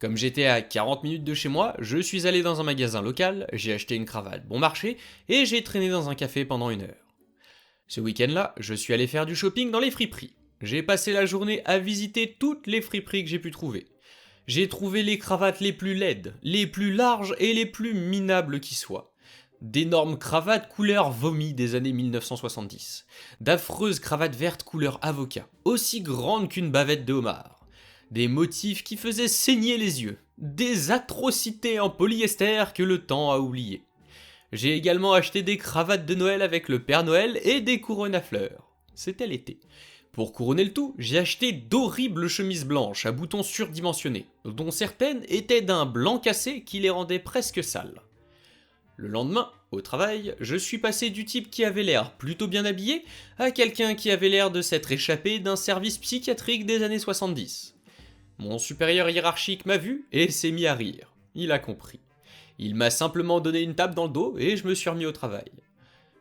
Comme j'étais à 40 minutes de chez moi, je suis allé dans un magasin local, j'ai acheté une cravate bon marché et j'ai traîné dans un café pendant 1 heure. Ce week-end-là, je suis allé faire du shopping dans les friperies. J'ai passé la journée à visiter toutes les friperies que j'ai pu trouver. J'ai trouvé les cravates les plus laides, les plus larges et les plus minables qui soient. D'énormes cravates couleur vomi des années 1970. D'affreuses cravates vertes couleur avocat, aussi grandes qu'une bavette de homard. Des motifs qui faisaient saigner les yeux. Des atrocités en polyester que le temps a oubliées. J'ai également acheté des cravates de Noël avec le Père Noël et des couronnes à fleurs. C'était l'été. Pour couronner le tout, j'ai acheté d'horribles chemises blanches à boutons surdimensionnés, dont certaines étaient d'un blanc cassé qui les rendait presque sales. Le lendemain, au travail, je suis passé du type qui avait l'air plutôt bien habillé à quelqu'un qui avait l'air de s'être échappé d'un service psychiatrique des années 70. Mon supérieur hiérarchique m'a vu et s'est mis à rire. Il a compris. Il m'a simplement donné une tape dans le dos et je me suis remis au travail.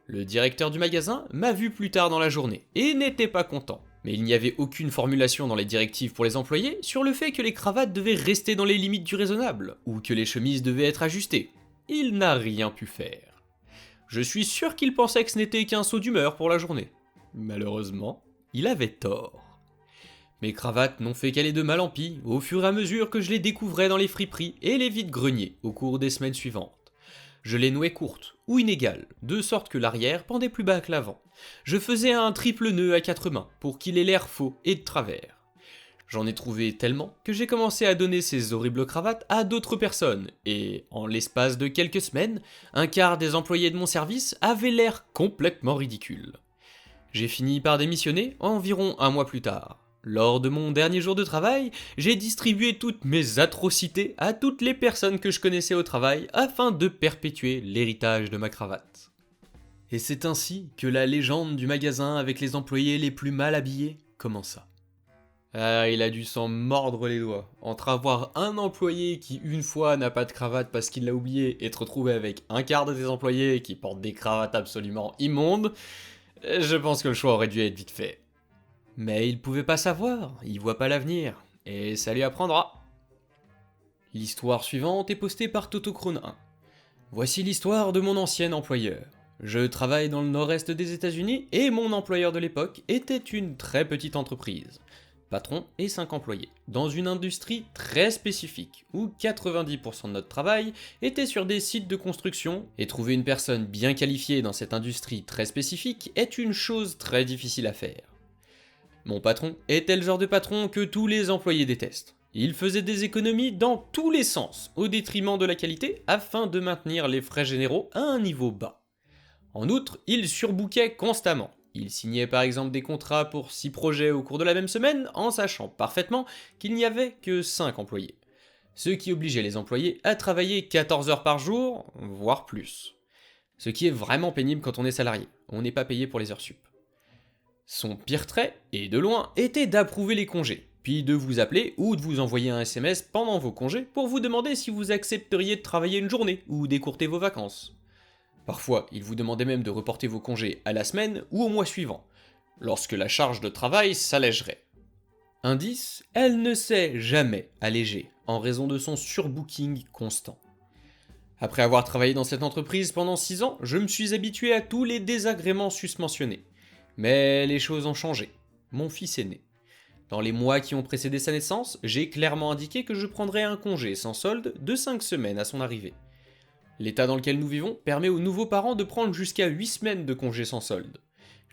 Le directeur du magasin m'a vu plus tard dans la journée et n'était pas content. Mais il n'y avait aucune formulation dans les directives pour les employés sur le fait que les cravates devaient rester dans les limites du raisonnable ou que les chemises devaient être ajustées. Il n'a rien pu faire. Je suis sûr qu'il pensait que ce n'était qu'un saut d'humeur pour la journée. Malheureusement, il avait tort. Mes cravates n'ont fait qu'aller de mal en pis au fur et à mesure que je les découvrais dans les friperies et les vides-greniers au cours des semaines suivantes. Je les nouais courtes ou inégales, de sorte que l'arrière pendait plus bas que l'avant. Je faisais un triple nœud à 4 mains pour qu'il ait l'air faux et de travers. J'en ai trouvé tellement que j'ai commencé à donner ces horribles cravates à d'autres personnes, et en l'espace de quelques semaines, un quart des employés de mon service avaient l'air complètement ridicule. J'ai fini par démissionner environ un mois plus tard. Lors de mon dernier jour de travail, j'ai distribué toutes mes atrocités à toutes les personnes que je connaissais au travail afin de perpétuer l'héritage de ma cravate. Et c'est ainsi que la légende du magasin avec les employés les plus mal habillés commença. Ah, il a dû s'en mordre les doigts. Entre avoir un employé qui une fois n'a pas de cravate parce qu'il l'a oublié et te retrouver avec un quart de tes employés qui portent des cravates absolument immondes, je pense que le choix aurait dû être vite fait. Mais il pouvait pas savoir, il voit pas l'avenir, et ça lui apprendra. L'histoire suivante est postée par Totochrone 1. Voici l'histoire de mon ancien employeur. Je travaille dans le nord-est des États-Unis et mon employeur de l'époque était une très petite entreprise. Patron et 5 employés, dans une industrie très spécifique, où 90% de notre travail était sur des sites de construction, et trouver une personne bien qualifiée dans cette industrie très spécifique est une chose très difficile à faire. Mon patron était le genre de patron que tous les employés détestent. Il faisait des économies dans tous les sens, au détriment de la qualité, afin de maintenir les frais généraux à un niveau bas. En outre, il surbookait constamment. Il signait par exemple des contrats pour 6 projets au cours de la même semaine, en sachant parfaitement qu'il n'y avait que 5 employés. Ce qui obligeait les employés à travailler 14 heures par jour, voire plus. Ce qui est vraiment pénible quand on est salarié, on n'est pas payé pour les heures sup. Son pire trait, et de loin, était d'approuver les congés, puis de vous appeler ou de vous envoyer un SMS pendant vos congés pour vous demander si vous accepteriez de travailler une journée ou d'écourter vos vacances. Parfois, il vous demandait même de reporter vos congés à la semaine ou au mois suivant, lorsque la charge de travail s'allégerait. Indice, elle ne s'est jamais allégée, en raison de son surbooking constant. Après avoir travaillé dans cette entreprise pendant 6 ans, je me suis habitué à tous les désagréments susmentionnés. Mais les choses ont changé. Mon fils est né. Dans les mois qui ont précédé sa naissance, j'ai clairement indiqué que je prendrais un congé sans solde de 5 semaines à son arrivée. L'état dans lequel nous vivons permet aux nouveaux parents de prendre jusqu'à 8 semaines de congé sans solde.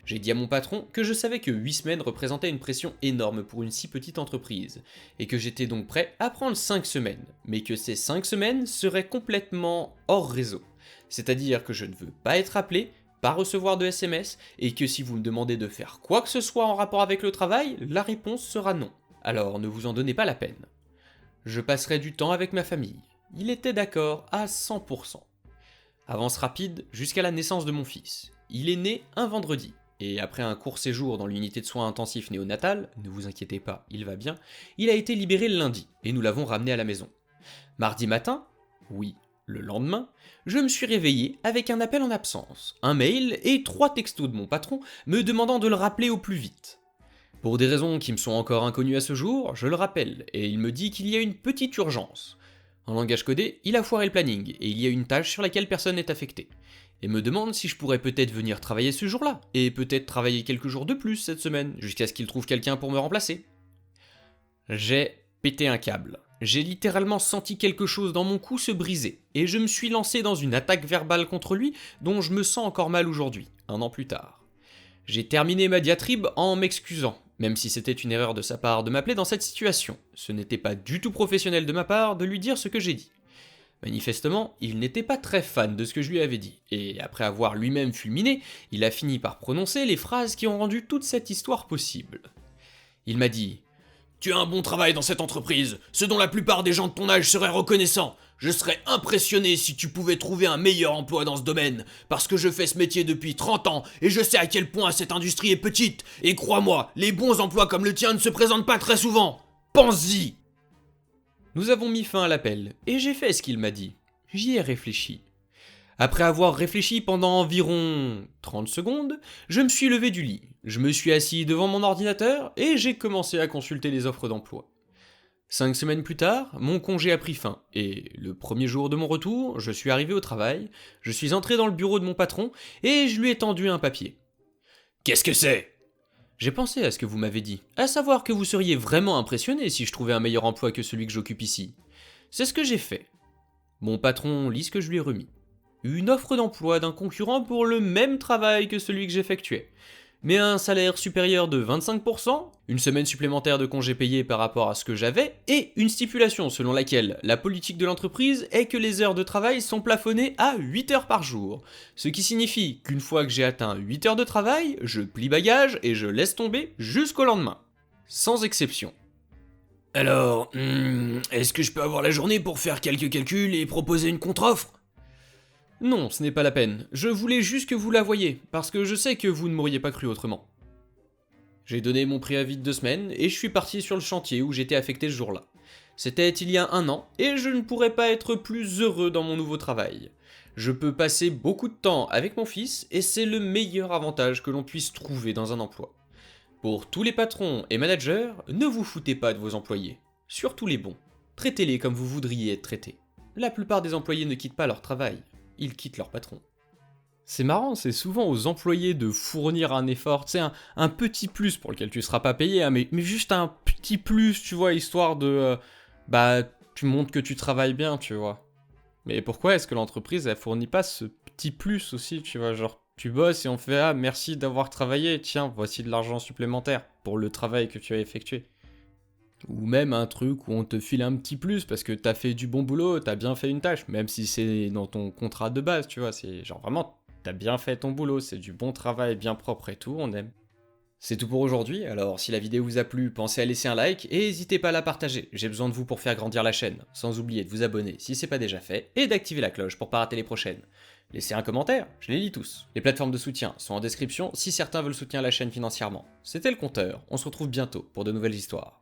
J'ai dit à mon patron que je savais que 8 semaines représentaient une pression énorme pour une si petite entreprise, et que j'étais donc prêt à prendre 5 semaines, mais que ces 5 semaines seraient complètement hors réseau. C'est-à-dire que je ne veux pas être appelé, pas recevoir de SMS, et que si vous me demandez de faire quoi que ce soit en rapport avec le travail, la réponse sera non. Alors ne vous en donnez pas la peine. Je passerai du temps avec ma famille. Il était d'accord à 100%. Avance rapide jusqu'à la naissance de mon fils. Il est né un vendredi, et après un court séjour dans l'unité de soins intensifs néonatale, ne vous inquiétez pas, il va bien, il a été libéré le lundi, et nous l'avons ramené à la maison. Mardi matin, oui, le lendemain, je me suis réveillé avec un appel en absence, un mail et 3 textos de mon patron me demandant de le rappeler au plus vite. Pour des raisons qui me sont encore inconnues à ce jour, je le rappelle, et il me dit qu'il y a une petite urgence. En langage codé, il a foiré le planning, et il y a une tâche sur laquelle personne n'est affecté. Et me demande si je pourrais peut-être venir travailler ce jour-là, et peut-être travailler quelques jours de plus cette semaine, jusqu'à ce qu'il trouve quelqu'un pour me remplacer. J'ai pété un câble. J'ai littéralement senti quelque chose dans mon cou se briser, et je me suis lancé dans une attaque verbale contre lui dont je me sens encore mal aujourd'hui, 1 an plus tard. J'ai terminé ma diatribe en m'excusant, même si c'était une erreur de sa part de m'appeler dans cette situation. Ce n'était pas du tout professionnel de ma part de lui dire ce que j'ai dit. Manifestement, il n'était pas très fan de ce que je lui avais dit, et après avoir lui-même fulminé, il a fini par prononcer les phrases qui ont rendu toute cette histoire possible. Il m'a dit « Tu as un bon travail dans cette entreprise, ce dont la plupart des gens de ton âge seraient reconnaissants. Je serais impressionné si tu pouvais trouver un meilleur emploi dans ce domaine, parce que je fais ce métier depuis 30 ans, et je sais à quel point cette industrie est petite, et crois-moi, les bons emplois comme le tien ne se présentent pas très souvent. Pense-y !» Nous avons mis fin à l'appel, et j'ai fait ce qu'il m'a dit. J'y ai réfléchi. Après avoir réfléchi pendant environ 30 secondes, je me suis levé du lit, je me suis assis devant mon ordinateur, et j'ai commencé à consulter les offres d'emploi. 5 semaines plus tard, mon congé a pris fin, et le premier jour de mon retour, je suis arrivé au travail, je suis entré dans le bureau de mon patron, et je lui ai tendu un papier. « Qu'est-ce que c'est ?» J'ai pensé à ce que vous m'avez dit, à savoir que vous seriez vraiment impressionné si je trouvais un meilleur emploi que celui que j'occupe ici. C'est ce que j'ai fait. Mon patron lit ce que je lui ai remis. une offre d'emploi d'un concurrent pour le même travail que celui que j'effectuais. Mais un salaire supérieur de 25%, une semaine supplémentaire de congés payés par rapport à ce que j'avais, et une stipulation selon laquelle la politique de l'entreprise est que les heures de travail sont plafonnées à 8 heures par jour. Ce qui signifie qu'une fois que j'ai atteint 8 heures de travail, je plie bagage et je laisse tomber jusqu'au lendemain. Sans exception. Alors, est-ce que je peux avoir la journée pour faire quelques calculs et proposer une contre-offre? Non, ce n'est pas la peine. Je voulais juste que vous la voyiez, parce que je sais que vous ne m'auriez pas cru autrement. J'ai donné mon préavis de 2 semaines et je suis parti sur le chantier où j'étais affecté ce jour-là. C'était il y a 1 an et je ne pourrais pas être plus heureux dans mon nouveau travail. Je peux passer beaucoup de temps avec mon fils et c'est le meilleur avantage que l'on puisse trouver dans un emploi. Pour tous les patrons et managers, ne vous foutez pas de vos employés, surtout les bons. Traitez-les comme vous voudriez être traités. La plupart des employés ne quittent pas leur travail. Ils quittent leur patron. C'est marrant, c'est souvent aux employés de fournir un effort, tu sais, un petit plus pour lequel tu seras pas payé, hein, mais juste un petit plus, tu vois, histoire de... tu montres que tu travailles bien, tu vois. Mais pourquoi est-ce que l'entreprise, elle fournit pas ce petit plus aussi, tu vois, genre, tu bosses et on fait « Ah, merci d'avoir travaillé, tiens, voici de l'argent supplémentaire pour le travail que tu as effectué. » Ou même un truc où on te file un petit plus parce que t'as fait du bon boulot, t'as bien fait une tâche, même si c'est dans ton contrat de base, tu vois, c'est genre vraiment, t'as bien fait ton boulot, c'est du bon travail, bien propre et tout, on aime. C'est tout pour aujourd'hui, alors si la vidéo vous a plu, pensez à laisser un like et n'hésitez pas à la partager, j'ai besoin de vous pour faire grandir la chaîne, sans oublier de vous abonner si c'est pas déjà fait, et d'activer la cloche pour pas rater les prochaines. Laissez un commentaire, je les lis tous. Les plateformes de soutien sont en description si certains veulent soutenir la chaîne financièrement. C'était le compteur, on se retrouve bientôt pour de nouvelles histoires.